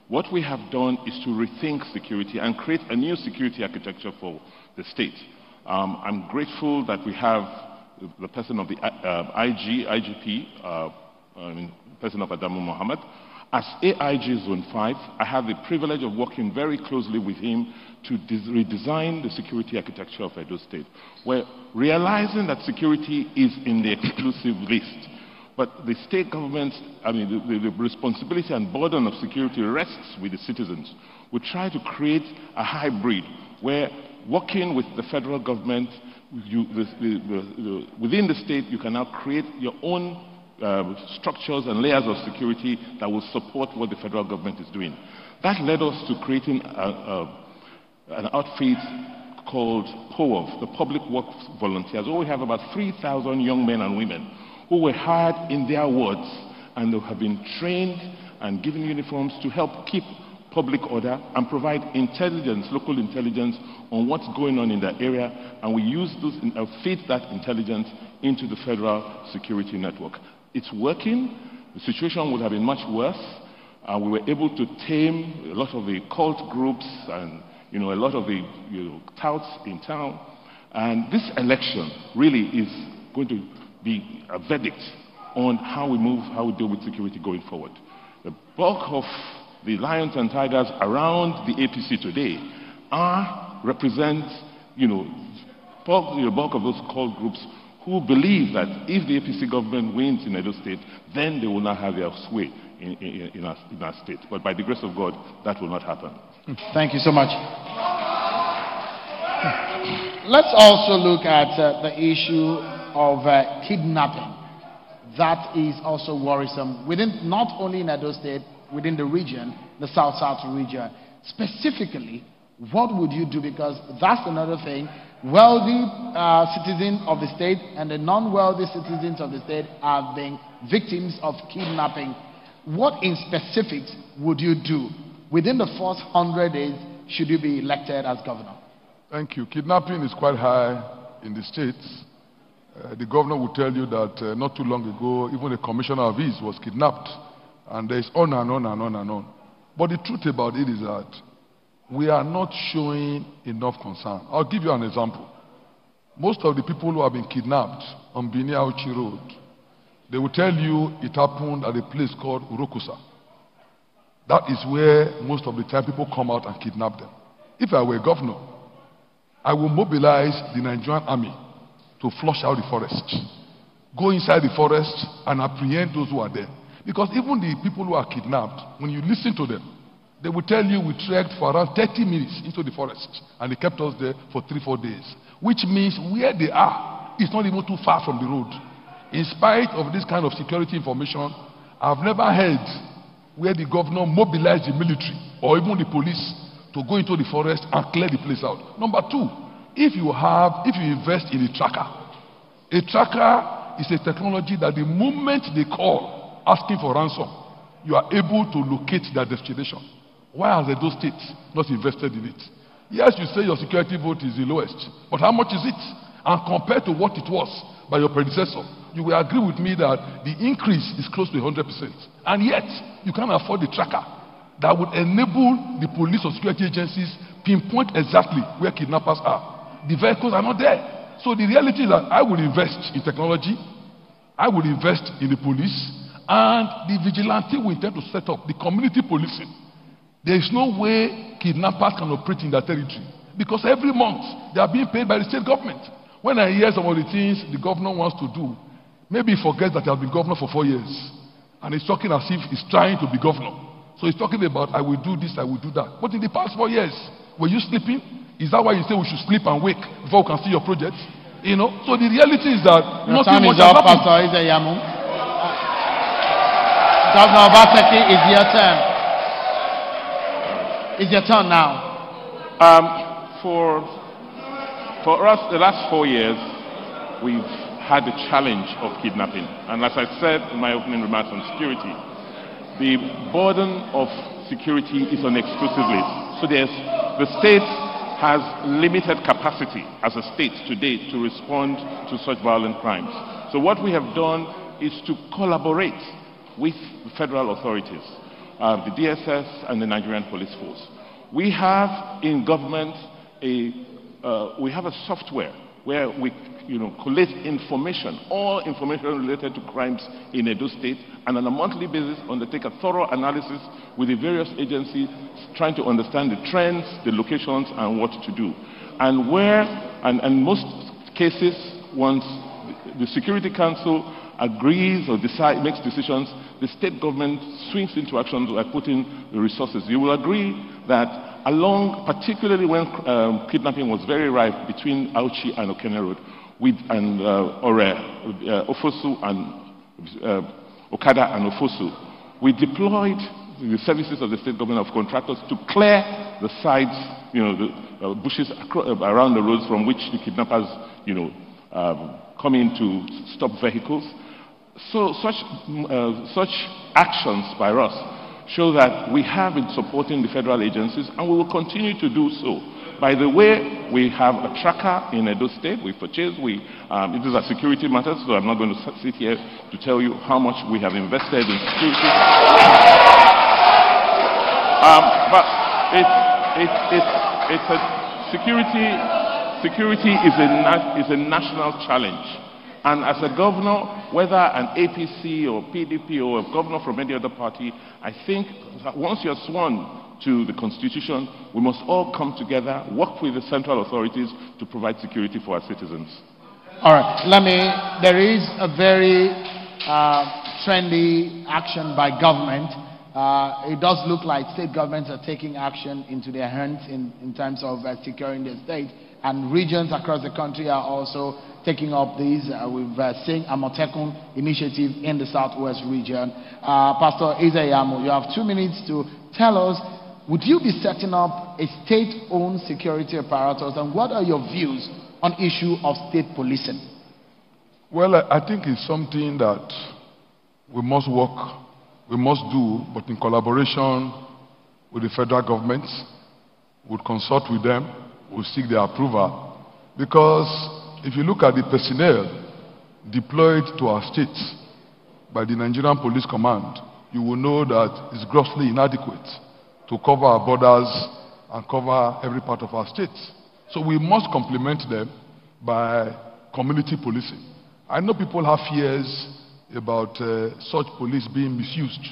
What we have done is to rethink security and create a new security architecture for the state. I'm grateful that we have the person of the IGP, person of Adamu Mohammed. As AIG Zone 5, I have the privilege of working very closely with him to redesign the security architecture of Edo State. We're realizing that security is in the exclusive list. But the state government, the responsibility and burden of security rests with the citizens. We try to create a hybrid where working with the federal government, within the state, you can now create your own structures and layers of security that will support what the federal government is doing. That led us to creating an outfit called POWOV, the Public Works Volunteers, where we have about 3,000 young men and women who were hired in their wards and who have been trained and given uniforms to help keep public order and provide intelligence, local intelligence on what's going on in that area, and we use those, feed that intelligence into the federal security network. It's working. The situation would have been much worse. We were able to tame a lot of the cult groups and a lot of the touts in town. And this election really is going to be a verdict on how we move, how we deal with security going forward. The bulk of the lions and tigers around the APC today represent bulk of those cult groups who believe that if the APC government wins in Edo State, then they will not have their sway in our state. But by the grace of God, that will not happen. Thank you so much. Let's also look at the issue of kidnapping. That is also worrisome within, not only in Edo State, within the region, the South-South region. Specifically, what would you do? Because that's another thing. Wealthy citizens of the state and the non-wealthy citizens of the state are being victims of kidnapping. What in specifics would you do? Within the first 100 days, should you be elected as governor? Thank you. Kidnapping is quite high in the states. The governor will tell you that not too long ago, even a commissioner of his was kidnapped. And there's on and on and on and on. But the truth about it is that we are not showing enough concern. I'll give you an example. Most of the people who have been kidnapped on Bini-Auchi Road, they will tell you it happened at a place called Urokusa. That is where most of the time people come out and kidnap them. If I were governor, I will mobilize the Nigerian army to flush out the forest. Go inside the forest and apprehend those who are there. Because even the people who are kidnapped, when you listen to them, they will tell you we trekked for around 30 minutes into the forest and they kept us there for 3-4 days. Which means where they are is not even too far from the road. In spite of this kind of security information, I've never heard where the governor mobilized the military or even the police to go into the forest and clear the place out. Number two, if you invest in a tracker is a technology that the moment they call asking for ransom, you are able to locate their destination. Why has Edo State not invested in it? Yes, you say your security vote is the lowest, but how much is it? And compared to what it was by your predecessor, you will agree with me that the increase is close to 100%. And yet, you can't afford the tracker that would enable the police or security agencies pinpoint exactly where kidnappers are. The vehicles are not there. So the reality is that I would invest in technology, I would invest in the police, and the vigilante will intend to set up the community policing. There is no way kidnappers can operate in their territory because every month they are being paid by the state government. When I hear some of the things the governor wants to do, maybe he forgets that he has been governor for 4 years and he's talking as if he's trying to be governor. So he's talking about, I will do this, I will do that. But in the past 4 years, were you sleeping? Is that why you say we should sleep and wake before we can see your projects? You know? So the reality is that your time is up, Pastor Ize-Iyamu. Governor Obaseki, it's your turn. It's your turn now. For us, the last 4 years, we've had the challenge of kidnapping. And as I said in my opening remarks on security, the burden of security is on exclusive list. So the state has limited capacity as a state today to respond to such violent crimes. So what we have done is to collaborate with the federal authorities, the DSS and the Nigerian Police Force. We have in government we have a software where we collate information, all information related to crimes in Edo State, and on a monthly basis undertake a thorough analysis with the various agencies trying to understand the trends, the locations, and what to do. And in most cases, once the Security Council agrees or makes decisions, the state government swings into action by putting the resources. You will agree that particularly when kidnapping was very rife between Auchi and Okene Road, Ofosu and Okada and Ofosu, we deployed the services of the state government of contractors to clear the sides, the bushes around the roads from which the kidnappers, come in to stop vehicles. So such actions by us show that we have been supporting the federal agencies, and we will continue to do so. By the way, we have a tracker in Edo State. We purchased. It is a security matter, so I'm not going to sit here to tell you how much we have invested in security. But it's a security is a national challenge. And as a governor, whether an APC or PDP or a governor from any other party, I think that once you're sworn to the Constitution, we must all come together, work with the central authorities to provide security for our citizens. All right, there is a very trendy action by government. It does look like state governments are taking action into their hands in terms of securing the state, and regions across the country are also taking up these. We've seen a Amotekun initiative in the Southwest region. Pastor Ize-Iyamu, you have 2 minutes to tell us, would you be setting up a state-owned security apparatus, and what are your views on issue of state policing? Well, I think it's something that we must work, we must do, but in collaboration with the federal government. We'll consult with them, we'll seek their approval, because if you look at the personnel deployed to our states by the Nigerian Police Command, you will know that it's grossly inadequate to cover our borders and cover every part of our states. So we must complement them by community policing. I know people have fears about such police being misused.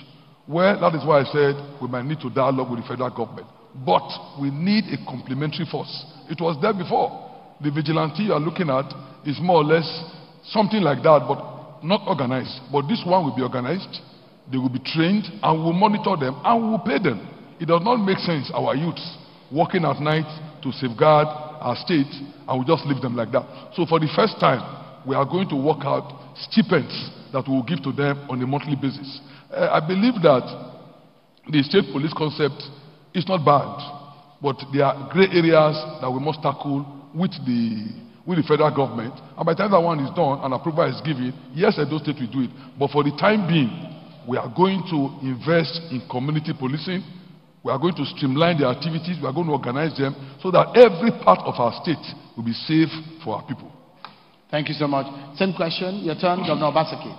Well, that is why I said we might need to dialogue with the federal government. But we need a complementary force. It was there before. The vigilante you are looking at is more or less something like that, but not organized. But this one will be organized, they will be trained, and we'll monitor them, and we'll pay them. It does not make sense, our youths working at night to safeguard our state, and we just leave them like that. So for the first time, we are going to work out stipends that we will give to them on a monthly basis. I believe that the state police concept is not bad, but there are gray areas that we must tackle with the federal government. And by the time that one is done and approval is given, yes, Edo State will do it. But for the time being, we are going to invest in community policing. We are going to streamline the activities. We are going to organize them so that every part of our state will be safe for our people. Thank you so much. Same question. Your turn, Governor Obaseki.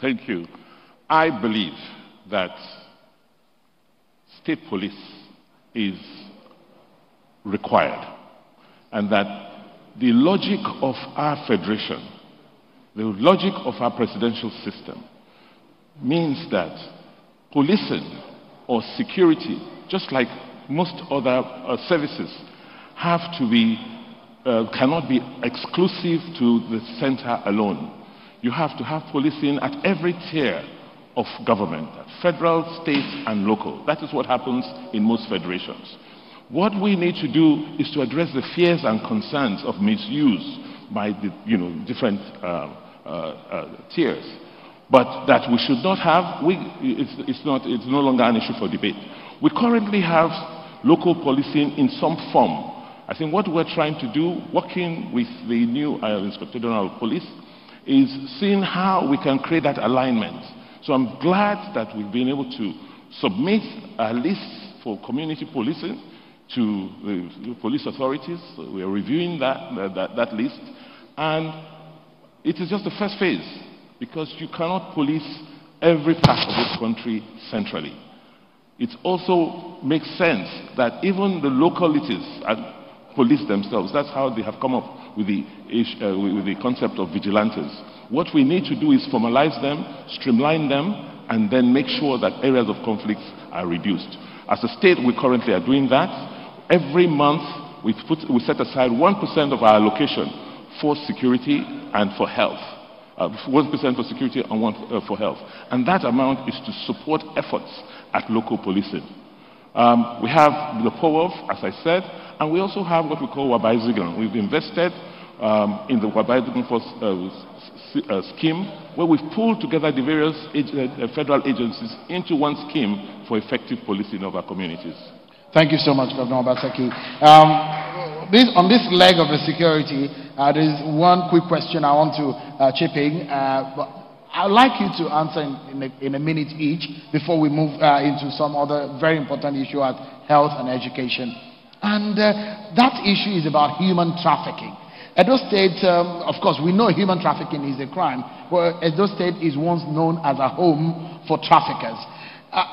Thank you. I believe that state police is required, and that the logic of our federation, the logic of our presidential system, means that policing or security, just like most other services, have to be, cannot be exclusive to the center alone. You have to have policing at every tier of government, at federal, state, and local. That is what happens in most federations. What we need to do is to address the fears and concerns of misuse by the different tiers. But that we should not have, it's no longer an issue for debate. We currently have local policing in some form. I think what we're trying to do, working with the new Inspector General of Police, is seeing how we can create that alignment. So I'm glad that we've been able to submit a list for community policing to the police authorities. We are reviewing that list, and it is just the first phase, because you cannot police every part of this country centrally. It also makes sense that even the localities police themselves. That's how they have come up with the concept of vigilantes. What we need to do is formalize them, streamline them, and then make sure that areas of conflicts are reduced. As a state, we currently are doing that. Every month, we set aside 1% of our allocation for security and for health. 1% for security and 1% for health. And that amount is to support efforts at local policing. We have the POWOF, as I said, and we also have what we call Wabai-Zigan. We've invested in the Wabai-Zigan scheme, where we've pulled together the various federal agencies into one scheme for effective policing of our communities. Thank you so much, Governor Obaseki. On this leg of the security, there is one quick question I want to chip in. I'd like you to answer in a minute each before we move into some other very important issue as health and education. And that issue is about human trafficking. Edo State, of course, we know human trafficking is a crime, but Edo State is once known as a home for traffickers.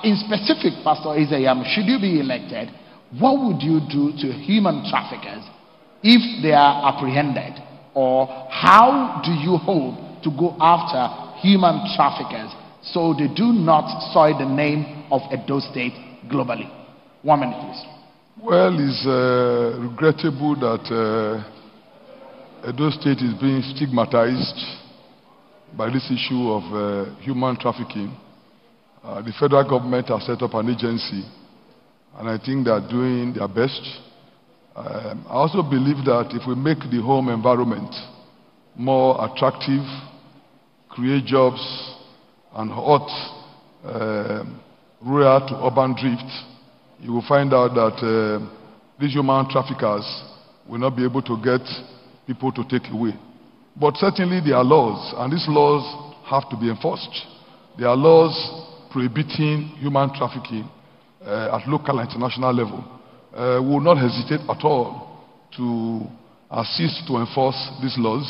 In specific, Pastor Ize-Iyamu, should you be elected, what would you do to human traffickers if they are apprehended? Or how do you hope to go after human traffickers so they do not soil the name of Edo State globally? 1 minute, please. Well, it's regrettable that Edo State is being stigmatized by this issue of human trafficking. The federal government has set up an agency, and I think they are doing their best. I also believe that if we make the home environment more attractive, create jobs, and halt rural to urban drift, you will find out that these human traffickers will not be able to get people to take away. But certainly there are laws, and these laws have to be enforced. There are laws prohibiting human trafficking at local and international level. We will not hesitate at all to assist to enforce these laws.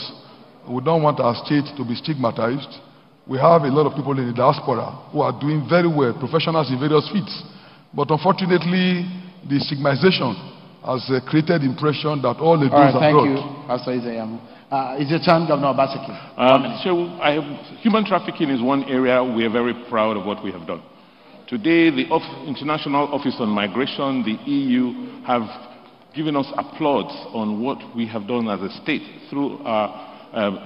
We don't want our state to be stigmatized. We have a lot of people in the diaspora who are doing very well, professionals in various fields. But unfortunately, the stigmatization has created the impression that all the those abroad. Thank you, Pastor Ize-Iyamu. Is your turn, Governor Obaseki? Human trafficking is one area we are very proud of what we have done. Today, the International Office on Migration, the EU, have given us applause on what we have done as a state through our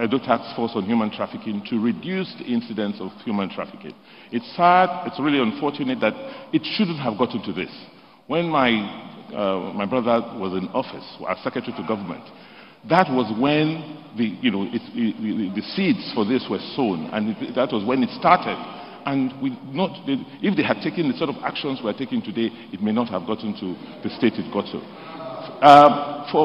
Edo Task Force on Human Trafficking to reduce the incidence of human trafficking. It's sad, it's really unfortunate that it shouldn't have gotten to this. When my brother was in office, as Secretary to Government, that was when the seeds for this were sown, and that was when it started. And if they had taken the sort of actions we're taking today, it may not have gotten to the state it got to.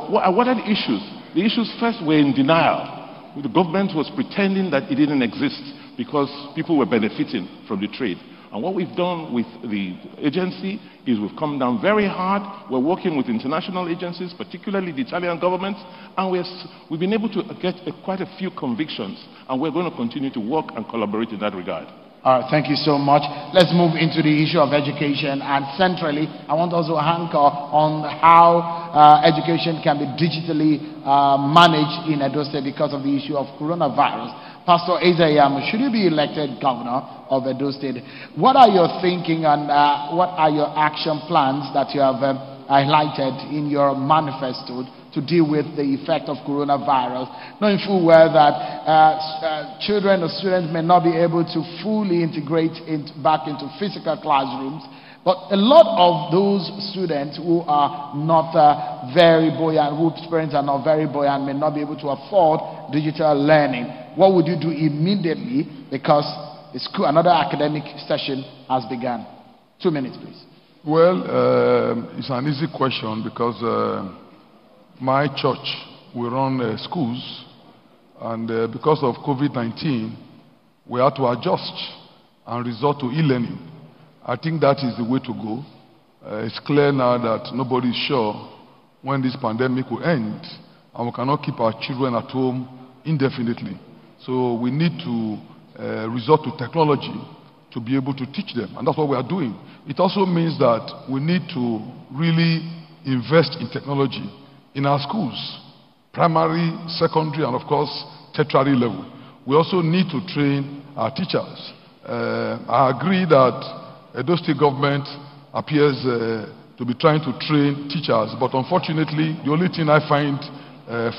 What are the issues? The issues first were in denial. The government was pretending that it didn't exist because people were benefiting from the trade. And what we've done with the agency is we've come down very hard. We're working with international agencies, particularly the Italian government, and we've been able to get quite a few convictions, and we're going to continue to work and collaborate in that regard. All right, thank you so much. Let's move into the issue of education, and centrally, I want also to anchor on how education can be digitally managed in Edo State because of the issue of coronavirus. Pastor Ize-Iyamu, should you be elected governor of Edo State, what are your thinking and what are your action plans that you have highlighted in your manifesto to deal with the effect of coronavirus, knowing full well that children or students may not be able to fully integrate back into physical classrooms, but a lot of those students who are not very buoyant, whose parents are not very buoyant, may not be able to afford digital learning. What would you do immediately, because another academic session has begun? 2 minutes, please. Well, it's an easy question because my church, we run schools, and because of COVID-19, we had to adjust and resort to e-learning. I think that is the way to go. It's clear now that nobody is sure when this pandemic will end, and we cannot keep our children at home indefinitely. So we need to resort to technology to be able to teach them, and that's what we are doing. It also means that we need to really invest in technology in our schools, primary, secondary, and of course, tertiary level. We also need to train our teachers. I agree that Edo State government appears to be trying to train teachers, but unfortunately, the only thing I find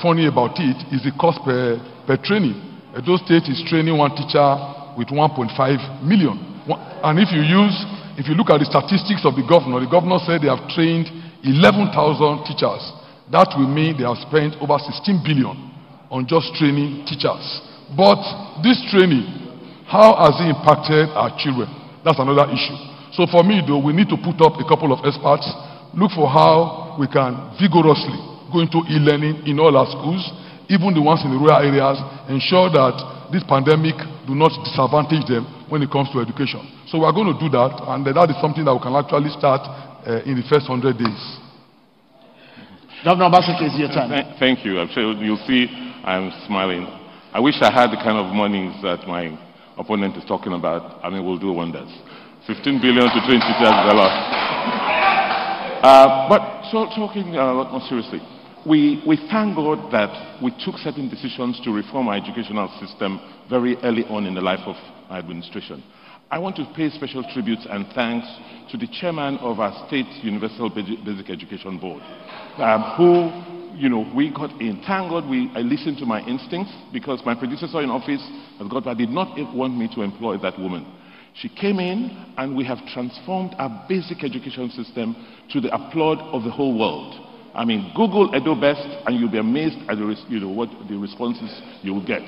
funny about it is the cost per training. Edo State is training one teacher with 1.5 million. And if you look at the statistics of the governor said they have trained 11,000 teachers. That will mean they have spent over 16 billion on just training teachers. But this training, how has it impacted our children? That's another issue. So for me, though, we need to put up a couple of experts, look for how we can vigorously go into e-learning in all our schools, even the ones in the rural areas, ensure that this pandemic do not disadvantage them when it comes to education. So we are going to do that, and that is something that we can actually start in the first 100 days. Governor Obaseki, it's your turn. Thank you. I'm sure you'll see I'm smiling. I wish I had the kind of monies that my opponent is talking about. I mean, we'll do wonders. 15 billion to 20 is a lot. But talking a lot more seriously, we thank God that we took certain decisions to reform our educational system very early on in the life of our administration. I want to pay special tributes and thanks to the chairman of our state universal basic education board, who, we got in. Thank God I listened to my instincts, because my predecessor in office, as God did not want me to employ that woman. She came in, and we have transformed our basic education system to the applaud of the whole world. I mean, Google Edo Best, and you'll be amazed at what the responses you will get.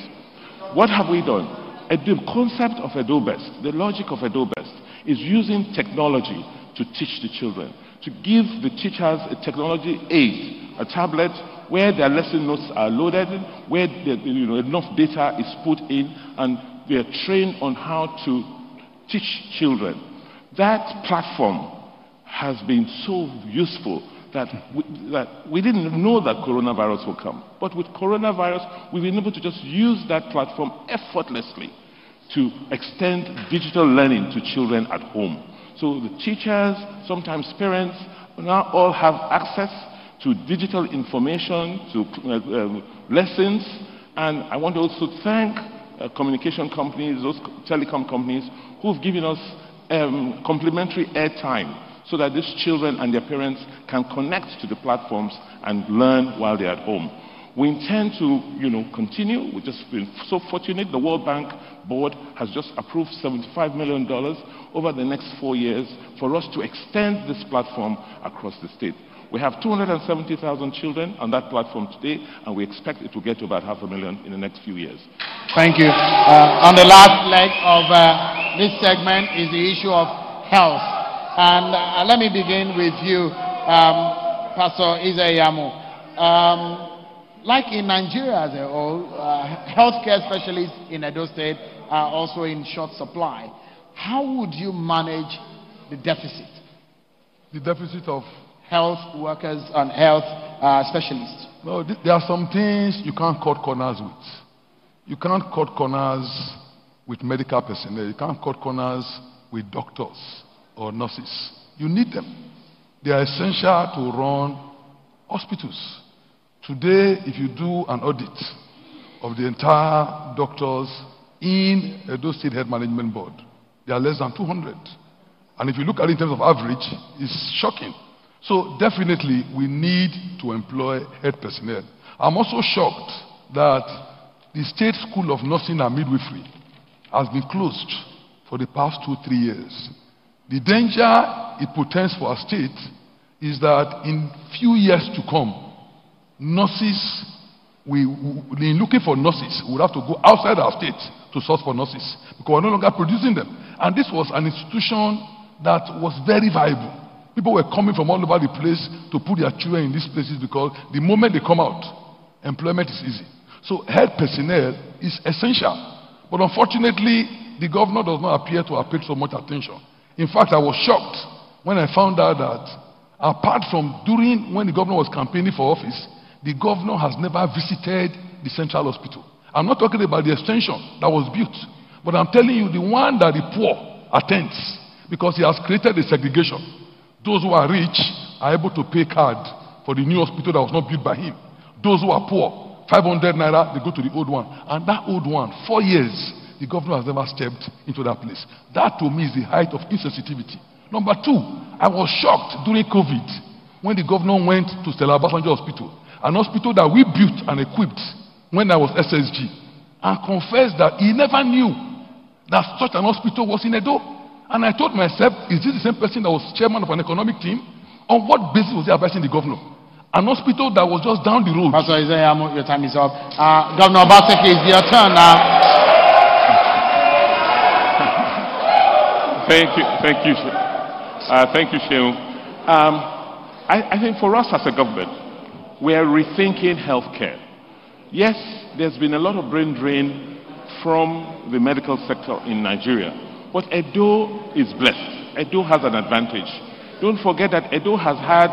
What have we done? The concept of Edo Best, the logic of Edo Best, is using technology to teach the children, to give the teachers a technology aid, a tablet where their lesson notes are loaded, where enough data is put in, and they are trained on how to teach children. That platform has been so useful that we didn't know that coronavirus would come. But with coronavirus, we've been able to just use that platform effortlessly to extend digital learning to children at home. So the teachers, sometimes parents, now all have access to digital information, to lessons. And I want to also thank communication companies, those telecom companies, who've given us complimentary airtime, so that these children and their parents can connect to the platforms and learn while they're at home. We intend to, continue. We've just been so fortunate. The World Bank board has just approved $75 million over the next 4 years for us to extend this platform across the state. We have 270,000 children on that platform today, and we expect it to get to about 500,000 in the next few years. Thank you. On the last leg of this segment is the issue of health. And let me begin with you, Pastor Ize-Iyamu. Like in Nigeria as a whole, healthcare specialists in Edo State are also in short supply. How would you manage the deficit? The deficit of health workers and health specialists? No, there are some things you can't cut corners with. You can't cut corners with medical personnel. You can't cut corners with doctors or nurses. You need them. They are essential to run hospitals. Today, if you do an audit of the entire doctors in Edo State Health Management Board, there are less than 200. And if you look at it in terms of average, it's shocking. So definitely, we need to employ health personnel. I'm also shocked that the State School of Nursing and Midwifery has been closed for the past 2-3 years. The danger it portends for our state is that in few years to come, nurses, in looking for nurses, we would have to go outside our state to source for nurses, because we're no longer producing them. And this was an institution that was very viable. People were coming from all over the place to put their children in these places, because the moment they come out, employment is easy. So health personnel is essential. But unfortunately, the governor does not appear to have paid so much attention. In fact, I was shocked when I found out that apart from during when the governor was campaigning for office, the governor has never visited the central hospital. I'm not talking about the extension that was built, but I'm telling you the one that the poor attends, because he has created a segregation. Those who are rich are able to pay card for the new hospital that was not built by him. Those who are poor, 500 naira, they go to the old one. And that old one, 4 years, the governor has never stepped into that place. That to me is the height of insensitivity. Number two, I was shocked during COVID when the governor went to Stella Obasanjo Hospital, an hospital that we built and equipped when I was SSG, and confessed that he never knew that such an hospital was in Edo. And I told myself, is this the same person that was chairman of an economic team? On what basis was he advising the governor? An hospital that was just down the road. Pastor Ize-Iyamu, your time is up. Governor Obaseki, it's your turn now. Thank you, Shehu. I think for us as a government, we are rethinking healthcare. Yes, there's been a lot of brain drain from the medical sector in Nigeria. But Edo is blessed. Edo has an advantage. Don't forget that Edo has had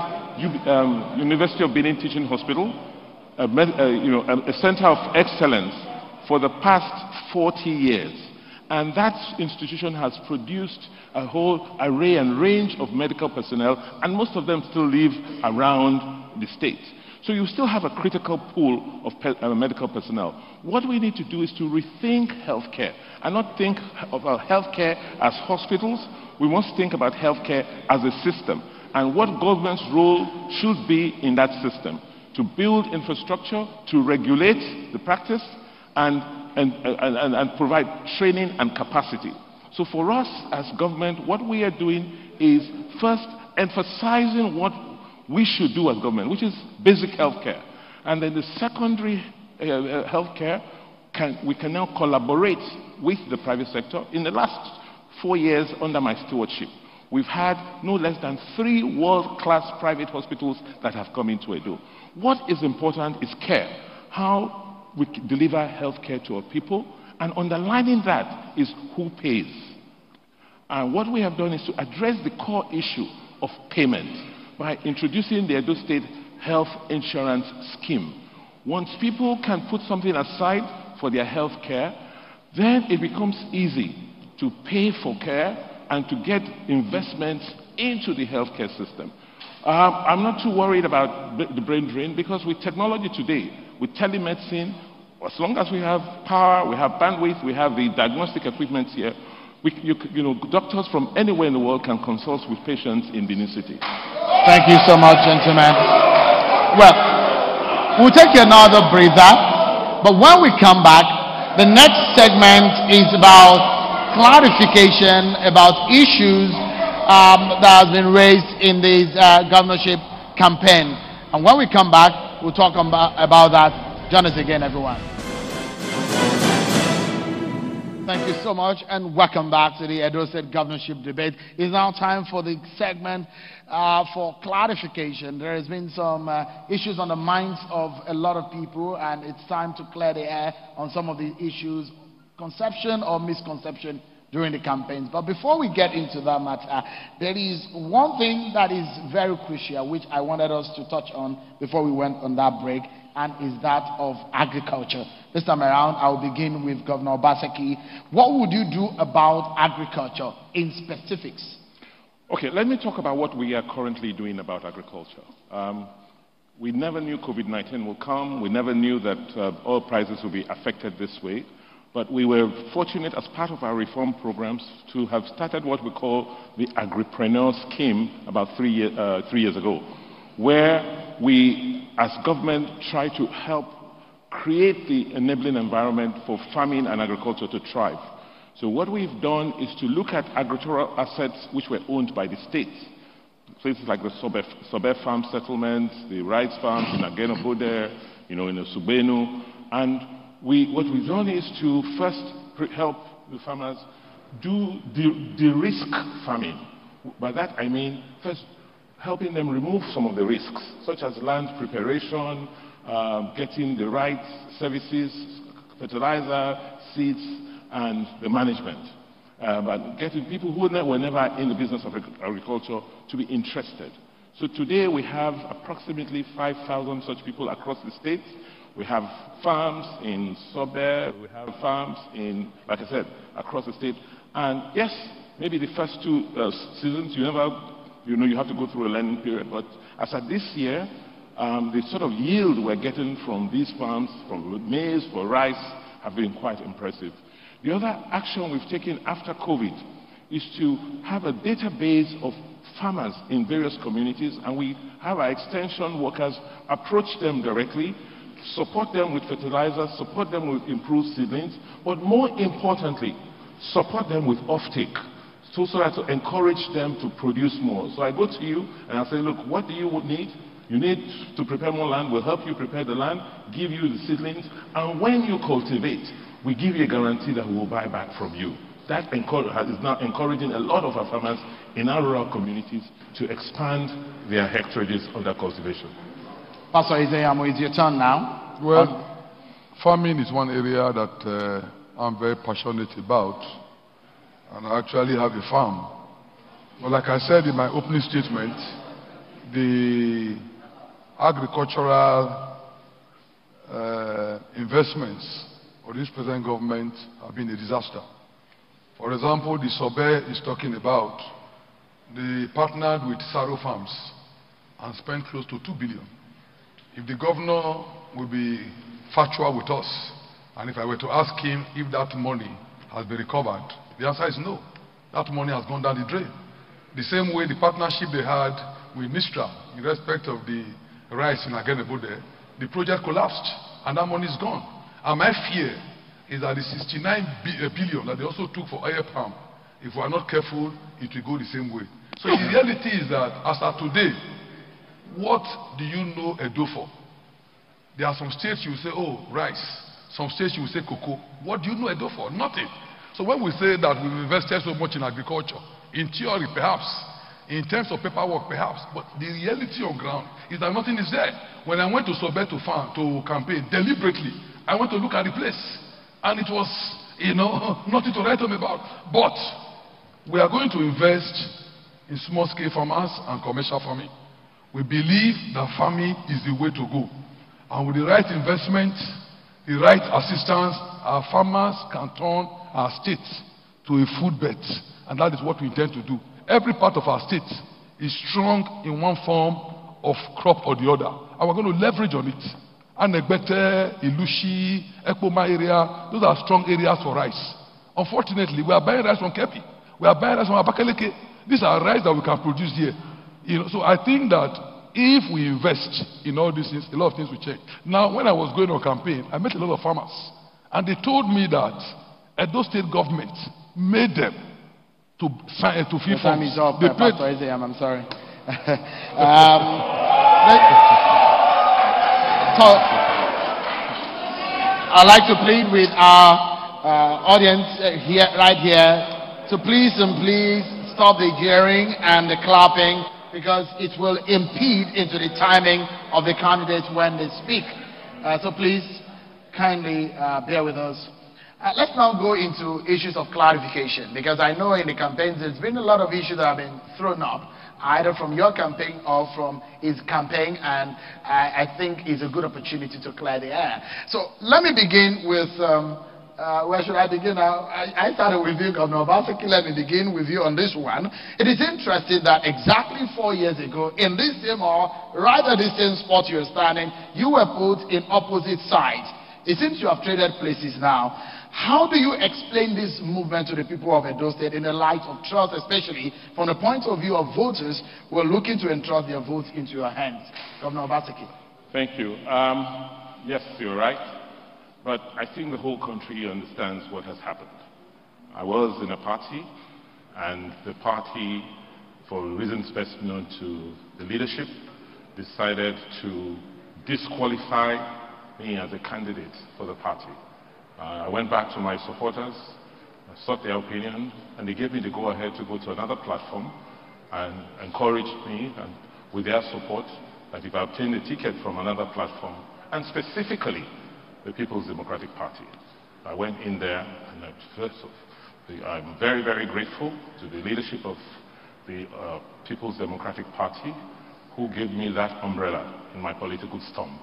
University of Benin Teaching Hospital, a center of excellence for the past 40 years. And that institution has produced a whole array and range of medical personnel, and most of them still live around the state. So you still have a critical pool of medical personnel. What we need to do is to rethink healthcare and not think about healthcare as hospitals. We must think about healthcare as a system and what government's role should be in that system: to build infrastructure, to regulate the practice, and provide training and capacity. So for us as government, what we are doing is first emphasizing what we should do as government, which is basic healthcare. And then the secondary healthcare, we can now collaborate with the private sector. In the last 4 years under my stewardship, we've had no less than 3 world-class private hospitals that have come into Edo. What is important is care, how we deliver health care to our people, and underlining that is who pays. And what we have done is to address the core issue of payment by introducing the Edo State Health Insurance Scheme. Once people can put something aside for their health care, then it becomes easy to pay for care and to get investments into the healthcare system. I'm not too worried about the brain drain, because with technology today, with telemedicine, as long as we have power, we have bandwidth, we have the diagnostic equipment here, doctors from anywhere in the world can consult with patients in Benin City. Thank you so much, gentlemen. Well, we'll take another breather, but when we come back, the next segment is about clarification about issues that have been raised in this governorship campaign. And when we come back, we'll talk about that. Join us again, everyone. Thank you so much, and welcome back to the Edo State Governorship debate. It's now time for the segment for clarification. There has been some issues on the minds of a lot of people, and it's time to clear the air on some of the issues, conception or misconception during the campaigns. But before we get into that matter, there is one thing that is very crucial, which I wanted us to touch on before we went on that break, and is that of agriculture. This time around, I will begin with Governor Obaseki. What would you do about agriculture in specifics? Okay, let me talk about what we are currently doing about agriculture. We never knew COVID-19 will come. We never knew that oil prices will be affected this way. But we were fortunate, as part of our reform programs, to have started what we call the Agripreneur Scheme about 3 years ago, where we, as government, try to help create the enabling environment for farming and agriculture to thrive. So what we've done is to look at agricultural assets which were owned by the state. Places like the Sobe farm settlements, the rice farms in Agenobode, in Subenu. And what we've done is to first help the farmers do de-risk farming. By that I mean first helping them remove some of the risks, such as land preparation, getting the right services, fertilizer, seeds, and the management. But getting people who were never in the business of agriculture to be interested. So today we have approximately 5,000 such people across the state. We have farms in Sobe, we have farms in, like I said, across the state. And yes, maybe the first 2 seasons, you have to go through a learning period. But as of this year, the sort of yield we're getting from these farms, from maize, for rice, have been quite impressive. The other action we've taken after COVID is to have a database of farmers in various communities, and we have our extension workers approach them directly, support them with fertilizers, support them with improved seedlings, but more importantly, support them with offtake, so as to encourage them to produce more. So I go to you and I say, look, what do you need? You need to prepare more land. We'll help you prepare the land, give you the seedlings, and when you cultivate, we give you a guarantee that we will buy back from you. That is now encouraging a lot of our farmers in our rural communities to expand their hectareages under cultivation. Pastor Ize-Iyamu, it's your turn now. Well, farming is one area that I'm very passionate about, and I actually have a farm. But like I said in my opening statement, the agricultural investments of this present government have been a disaster. For example, the survey is talking about, they partnered with Saro Farms and spent close to 2 billion. If the governor will be factual with us, and if I were to ask him if that money has been recovered, the answer is no. That money has gone down the drain. The same way the partnership they had with Mistra in respect of the rice in Agenebode, the project collapsed and that money is gone. And my fear is that the 69 billion that they also took for oil palm, if we are not careful, it will go the same way. So the reality is that as of today, what do you know Edo for? There are some states you will say, oh, rice. Some states you will say cocoa. What do you know Edo for? Nothing. So when we say that we've invested so much in agriculture, in theory perhaps, in terms of paperwork perhaps, but the reality on ground is that nothing is there. When I went to Sobe to campaign, deliberately, I went to look at the place. And it was, nothing to write home about. But we are going to invest in small-scale farmers and commercial farming. We believe that farming is the way to go. And with the right investment, the right assistance, our farmers can turn our state to a food bet. And that is what we intend to do. Every part of our state is strong in one form of crop or the other. And we're going to leverage on it. Anegbete, Ilushi, Ekpoma area, those are strong areas for rice. Unfortunately, we are buying rice from Kepi. We are buying rice from Abakaleke. These are rice that we can produce here. So I think that if we invest in all these things, a lot of things will change. Now, when I was going on campaign, I met a lot of farmers. And they told me that Edo State government made them to fill forms. Time is up, Pastor Ize-Iyamu, I'm sorry. So, I'd like to plead with our audience right here to please stop the jeering and the clapping, because it will impede into the timing of the candidates when they speak. So please kindly bear with us. Let's now go into issues of clarification, because I know in the campaigns there's been a lot of issues that have been thrown up, either from your campaign or from his campaign, and I think it's a good opportunity to clear the air. So let me begin with, where should I begin now? I started with you, Governor Obaseki. Let me begin with you on this one. It is interesting that exactly 4 years ago, in this same hall, right at this same spot you're standing, you were put in opposite sides. It seems you have traded places now. How do you explain this movement to the people of Edo State in the light of trust, especially from the point of view of voters who are looking to entrust their votes into your hands? Governor Obaseki. Thank you. Yes, you're right. But I think the whole country understands what has happened. I was in a party, and the party, for reasons best known to the leadership, decided to disqualify me as a candidate for the party. I went back to my supporters, I sought their opinion, and they gave me the go-ahead to go to another platform and encouraged me, and with their support, that if I obtained a ticket from another platform, and specifically the People's Democratic Party, I went in there, and I'm very, very grateful to the leadership of the People's Democratic Party, who gave me that umbrella in my political storm.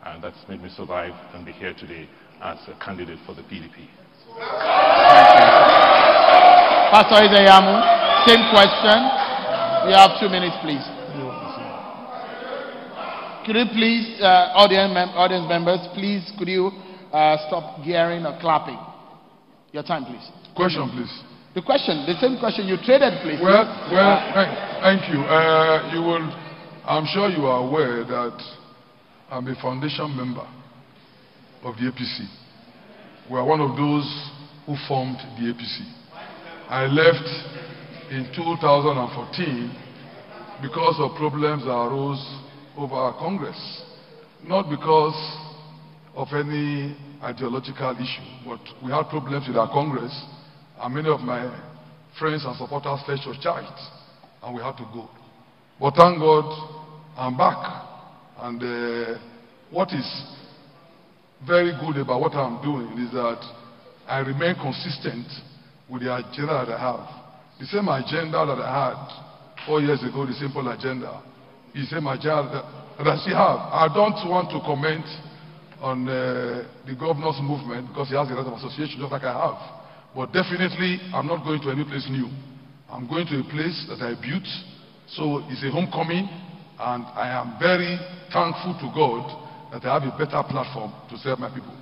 And that's made me survive and be here today as a candidate for the PDP. Pastor Ize-Iyamu, same question. You have 2 minutes, please. Could you please, audience members, please, could you stop jeering or clapping? Your time, please. Question, please. The question, the same question. You traded places. Well, thank you. I'm sure you are aware that I'm a foundation member of the APC. We are one of those who formed the APC. I left in 2014 because of problems that arose over our Congress. Not because of any ideological issue, but we had problems with our Congress, and many of my friends and supporters felt charged, and we had to go. But thank God, I'm back. And what is very good about what I'm doing is that I remain consistent with the agenda that I have. The same agenda that I had 4 years ago, the simple agenda, the same agenda that I still have. I don't want to comment on the governor's movement because he has a lot of associations just like I have. But definitely, I'm not going to any place new. I'm going to a place that I built, so it's a homecoming, and I am very thankful to God that I have a better platform to serve my people.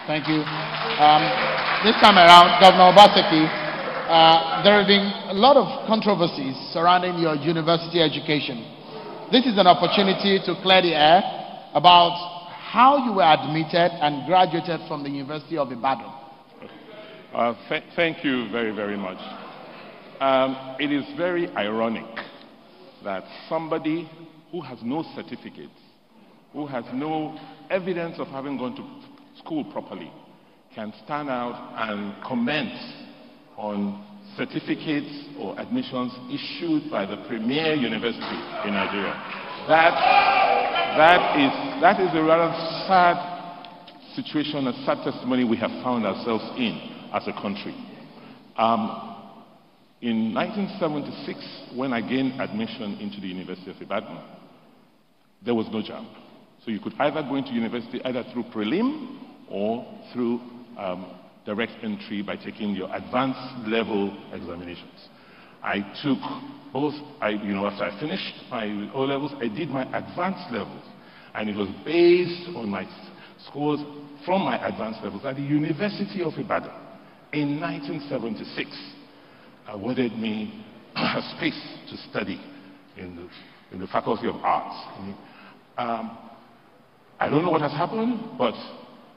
Thank you. This time around, Governor Obaseki, there have been a lot of controversies surrounding your university education. This is an opportunity to clear the air about how you were admitted and graduated from the University of Ibadan. Thank you very, very much. It is very ironic that somebody who has no certificate, who has no evidence of having gone to school properly, can stand out and comment on certificates or admissions issued by the premier university in Nigeria. That is a rather sad situation, a sad testimony we have found ourselves in as a country. In 1976, when I gained admission into the University of Ibadan, there was no JAMB. So you could either go into university either through prelim or through direct entry by taking your advanced level examinations. I took both, after I finished my O levels, I did my advanced levels, and it was based on my scores from my advanced levels at the University of Ibadan in 1976. Awarded me a space to study in the Faculty of Arts. I don't know what has happened, but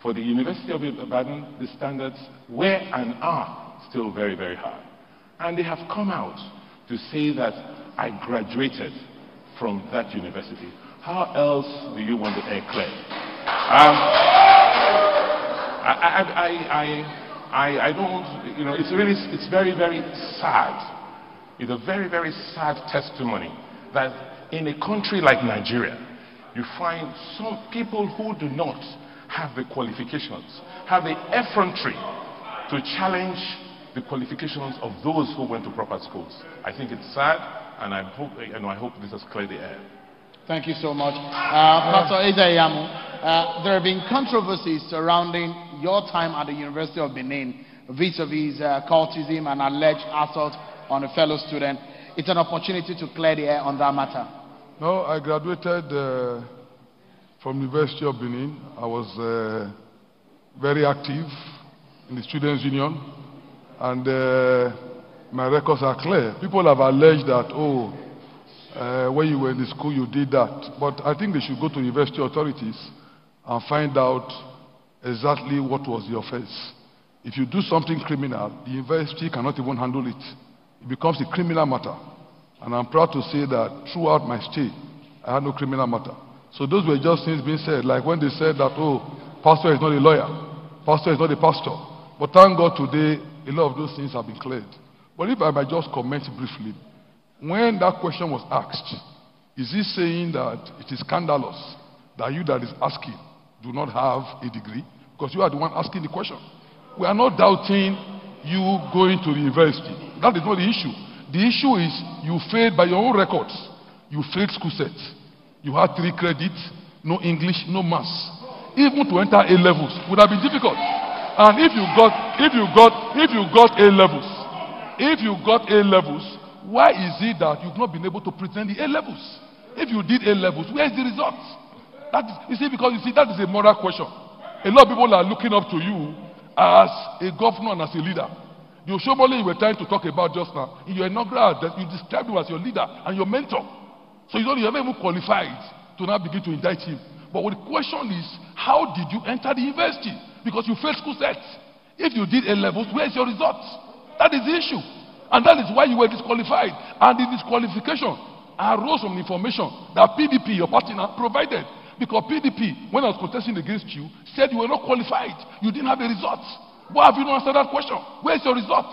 for the University of Ibadan, the standards were and are still very, very high. And they have come out to say that I graduated from that university. How else do you want the air cleared? I don't, it's very, very sad. It's a very, very sad testimony that in a country like Nigeria, you find some people who do not have the qualifications, have the effrontery to challenge the qualifications of those who went to proper schools. I think it's sad, and I hope this has cleared the air. Thank you so much. Pastor Ize-Iyamu, there have been controversies surrounding your time at the University of Benin vis-a-vis cultism and alleged assault on a fellow student. It's an opportunity to clear the air on that matter. No, I graduated from University of Benin. I was very active in the Students' Union, and my records are clear. People have alleged that, when you were in the school, you did that. But I think they should go to university authorities and find out exactly what was the offense. If you do something criminal, the university cannot even handle it. It becomes a criminal matter. And I'm proud to say that throughout my stay, I had no criminal matter. So those were just things being said, like when they said that, pastor is not a lawyer, pastor is not a pastor. But thank God today, a lot of those things have been cleared. But if I might just comment briefly, when that question was asked, is he saying that it is scandalous that you that is asking do not have a degree? Because you are the one asking the question. We are not doubting you going to the university. That is not the issue. The issue is you failed by your own records. You failed school sets. You had 3 credits, no English, no maths. Even to enter A levels would have been difficult. And if you got A levels, why is it that you've not been able to present the A levels? If you did A levels, where is the result? Because that is a moral question. A lot of people are looking up to you as a governor and as a leader. The Oshomole you were trying to talk about just now, in your inaugural address, you described him as your leader and your mentor. So you haven't even qualified to now begin to indict him. But the question is, how did you enter the university? Because you failed school sets. If you did A levels, where is your result? That is the issue. And that is why you were disqualified. And the disqualification arose from information that PDP, your partner, provided. Because PDP, when I was contesting against you, said you were not qualified. You didn't have a result. Why have you not answered that question? Where is your result?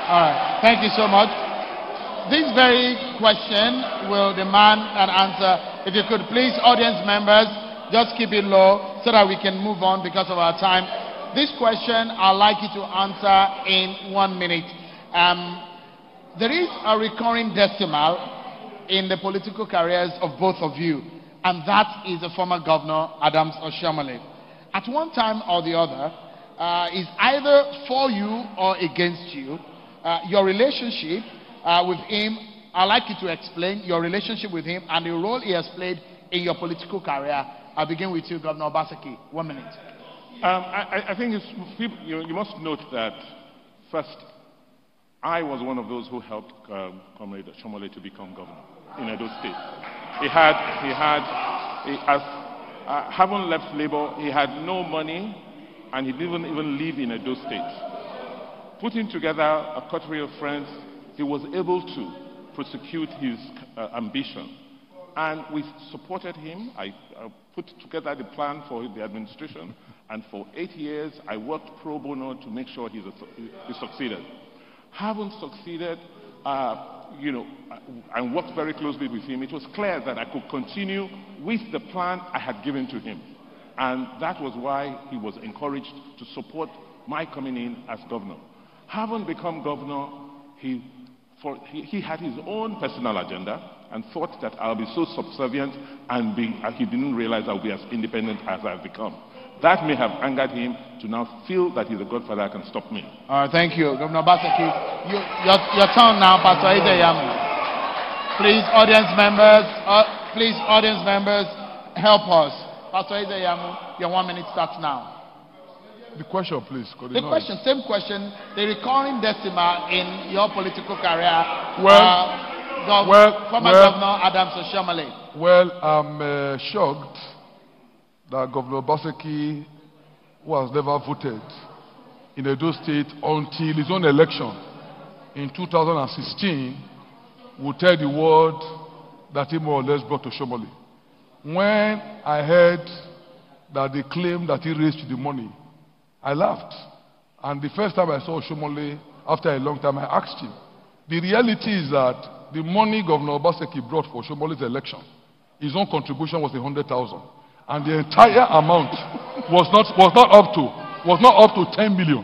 All right. Thank you so much. This very question will demand an answer. If you could please, audience members, Just keep it low so that we can move on because of our time. This question, I'd like you to answer in 1 minute. There is a recurring decimal in the political careers of both of you, and that is the former Governor Adams Oshiomhole. At one time or the other, is either for you or against you. Your relationship with him, I'd like you to explain your relationship with him and the role he has played in your political career. I'll begin with you, Governor Obaseki. 1 minute. I think you must note that, first, I was one of those who helped Comrade Oshiomhole to become governor in Edo State. Having left Labour, he had no money, and he didn't even live in Edo State. Putting together a coterie of friends, he was able to prosecute his ambition. And we supported him. I put together the plan for the administration, and for 8 years, I worked pro bono to make sure he succeeded. Having succeeded, and worked very closely with him, it was clear that I could continue with the plan I had given to him. And that was why he was encouraged to support my coming in as governor. Having become governor, he had his own personal agenda and thought that I'll be so subservient and he didn't realize I'll be as independent as I've become. That may have angered him to now feel that he's a godfather that can stop me. All right, thank you. Governor Obaseki, your turn now, Pastor Ize-Iyamu. Please, audience members, help us. Pastor Ize-Iyamu, your 1 minute starts now. The question, please. The question, same question, the recurring decimal in your political career. Former Governor Adams Oshiomhole. Well, I'm shocked that Governor Obaseki, who has never voted in Edo State until his own election in 2016, will tell the world that he more or less brought Oshiomhole. When I heard that they claimed that he raised the money, I laughed. And the first time I saw Oshiomhole, after a long time, I asked him. The reality is that the money Governor Obaseki brought for Oshiomhole's election, his own contribution was 100,000. And the entire amount was not up to 10 million.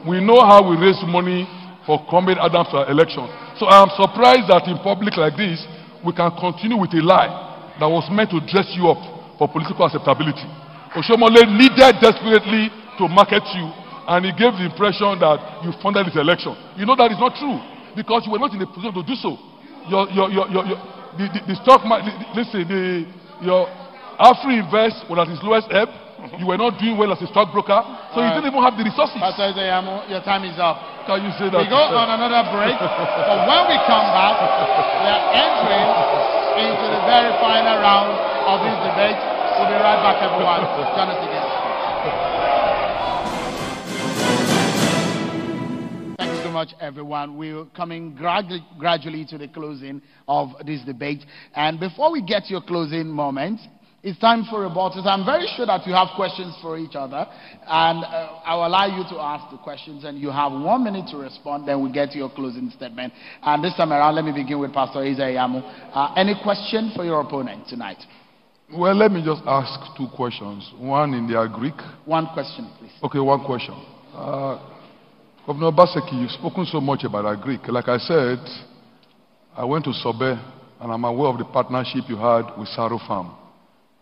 We know how we raise money for Comrade Adams' election. So I am surprised that in public like this, we can continue with a lie that was meant to dress you up for political acceptability. Oshiomhole needed desperately to market you, and he gave the impression that you funded his election. You know that is not true, because you were not in a position to do so. The stock market, your Afri-Invest was at its lowest ebb. You were not doing well as a stockbroker, so you didn't even have the resources. Pastor Ize-Iyamu, your time is up. Can you say that? We go on another break, but when we come back, we are entering into the very final round of this debate. We'll be right back, everyone. Join us again. Thank you so much, everyone. We're coming gradually to the closing of this debate. And before we get to your closing moment, it's time for rebuttals. I'm very sure that you have questions for each other, and I'll allow you to ask the questions, and you have 1 minute to respond, then we'll get to your closing statement. And this time around, let me begin with Pastor Ize-Iyamu. Any question for your opponent tonight? Well, let me just ask 2 questions. One in their Greek. One question, please. Okay, one question. Governor Obaseki, you've spoken so much about our Greek. Like I said, I went to Sobe, and I'm aware of the partnership you had with Saro Farm.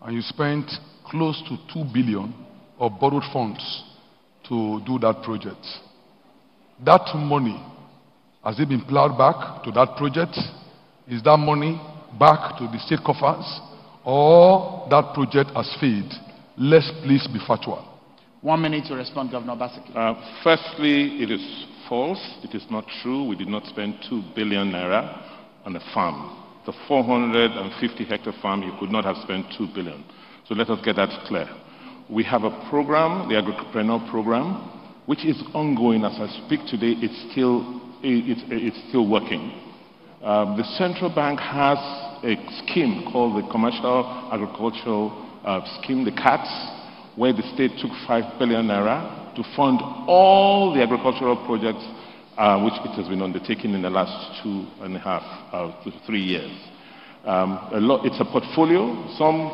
And you spent close to 2 billion of borrowed funds to do that project. That money, has it been plowed back to that project? Is that money back to the state coffers? Or that project has failed? Let's please be factual. 1 minute to respond, Governor Obaseki. Firstly, it is false. It is not true. We did not spend 2 billion naira on a farm. The 450-hectare farm, you could not have spent 2 billion. So let us get that clear. We have a program, the Agripreneur Program, which is ongoing as I speak today. It's still working. The central bank has a scheme called the Commercial Agricultural Scheme, the CATS, where the state took 5 billion naira to fund all the agricultural projects which it has been undertaking in the last 2.5 to 3 years. It's a portfolio. Some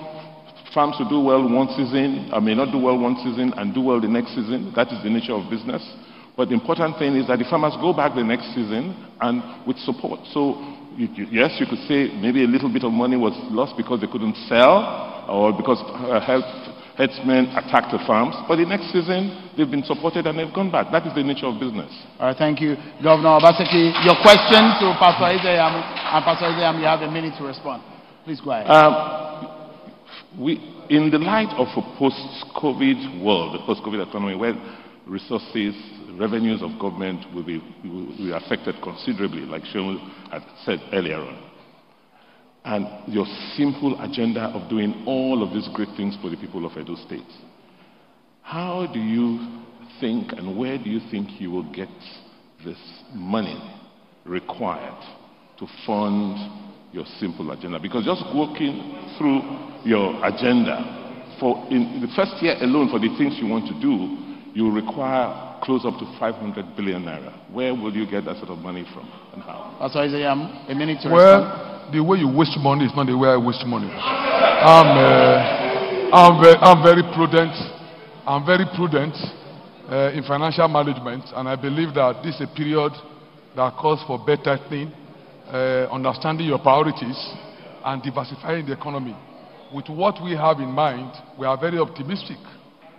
Farms will do well one season, or may not do well one season and do well the next season. That is the nature of business. But the important thing is that the farmers go back the next season and with support. So yes, you could say maybe a little bit of money was lost because they couldn't sell or because herdsmen attacked the farms. But the next season, they've been supported and they've gone back. That is the nature of business. All right, thank you. Governor Obaseki, your question to Pastor Ize-Iyamu. And Pastor Ize-Iyamu, you have a minute to respond. Please go ahead. In the light of a post-COVID world, a post-COVID economy where resources, revenues of government will be affected considerably, like Shehu had said earlier on, and your simple agenda of doing all of these great things for the people of Edo State, how do you think and where do you think you will get this money required to fund your simple agenda? Because just walking through your agenda, in the first year alone for the things you want to do, you require close up to 500 billion naira. Where will you get that sort of money from and how? Pastor Ize-Iyamu, a minute to respond. Well, the way you waste money is not the way I waste money. I'm very prudent. I'm very prudent in financial management, and I believe that this is a period that calls for better thing, understanding your priorities, and diversifying the economy. With what we have in mind, we are very optimistic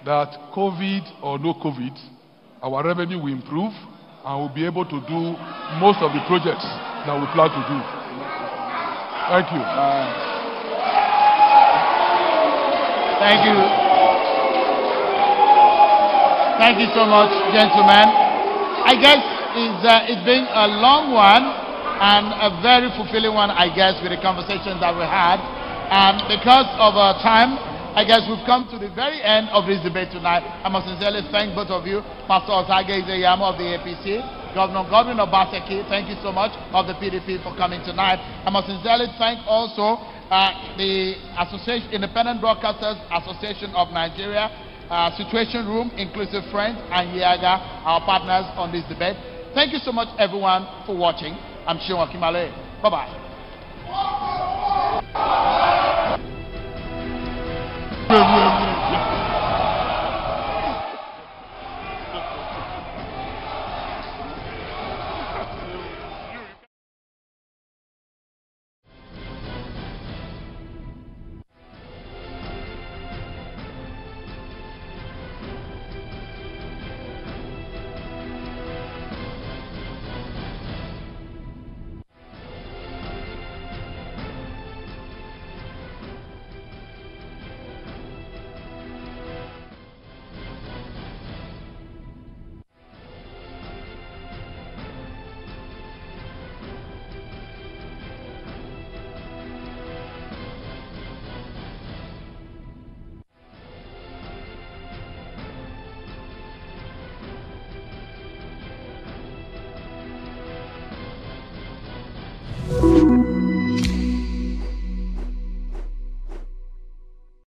that COVID or no COVID, our revenue will improve and we'll be able to do most of the projects that we plan to do. Thank you. Thank you. Thank you so much, gentlemen. I guess it's been a long one and a very fulfilling one, I guess, with the conversations that we had. And because of our time, I guess we've come to the very end of this debate tonight. I must sincerely thank both of you, Pastor Osagie Ize-Iyamu of the APC, Governor Obaseki, thank you so much, of the PDP for coming tonight. I must sincerely thank also the Independent Broadcasters Association of Nigeria, Situation Room, Inclusive Friends, and Yaga, our partners on this debate. Thank you so much, everyone, for watching. I'm Shehu Akimale. Bye-bye.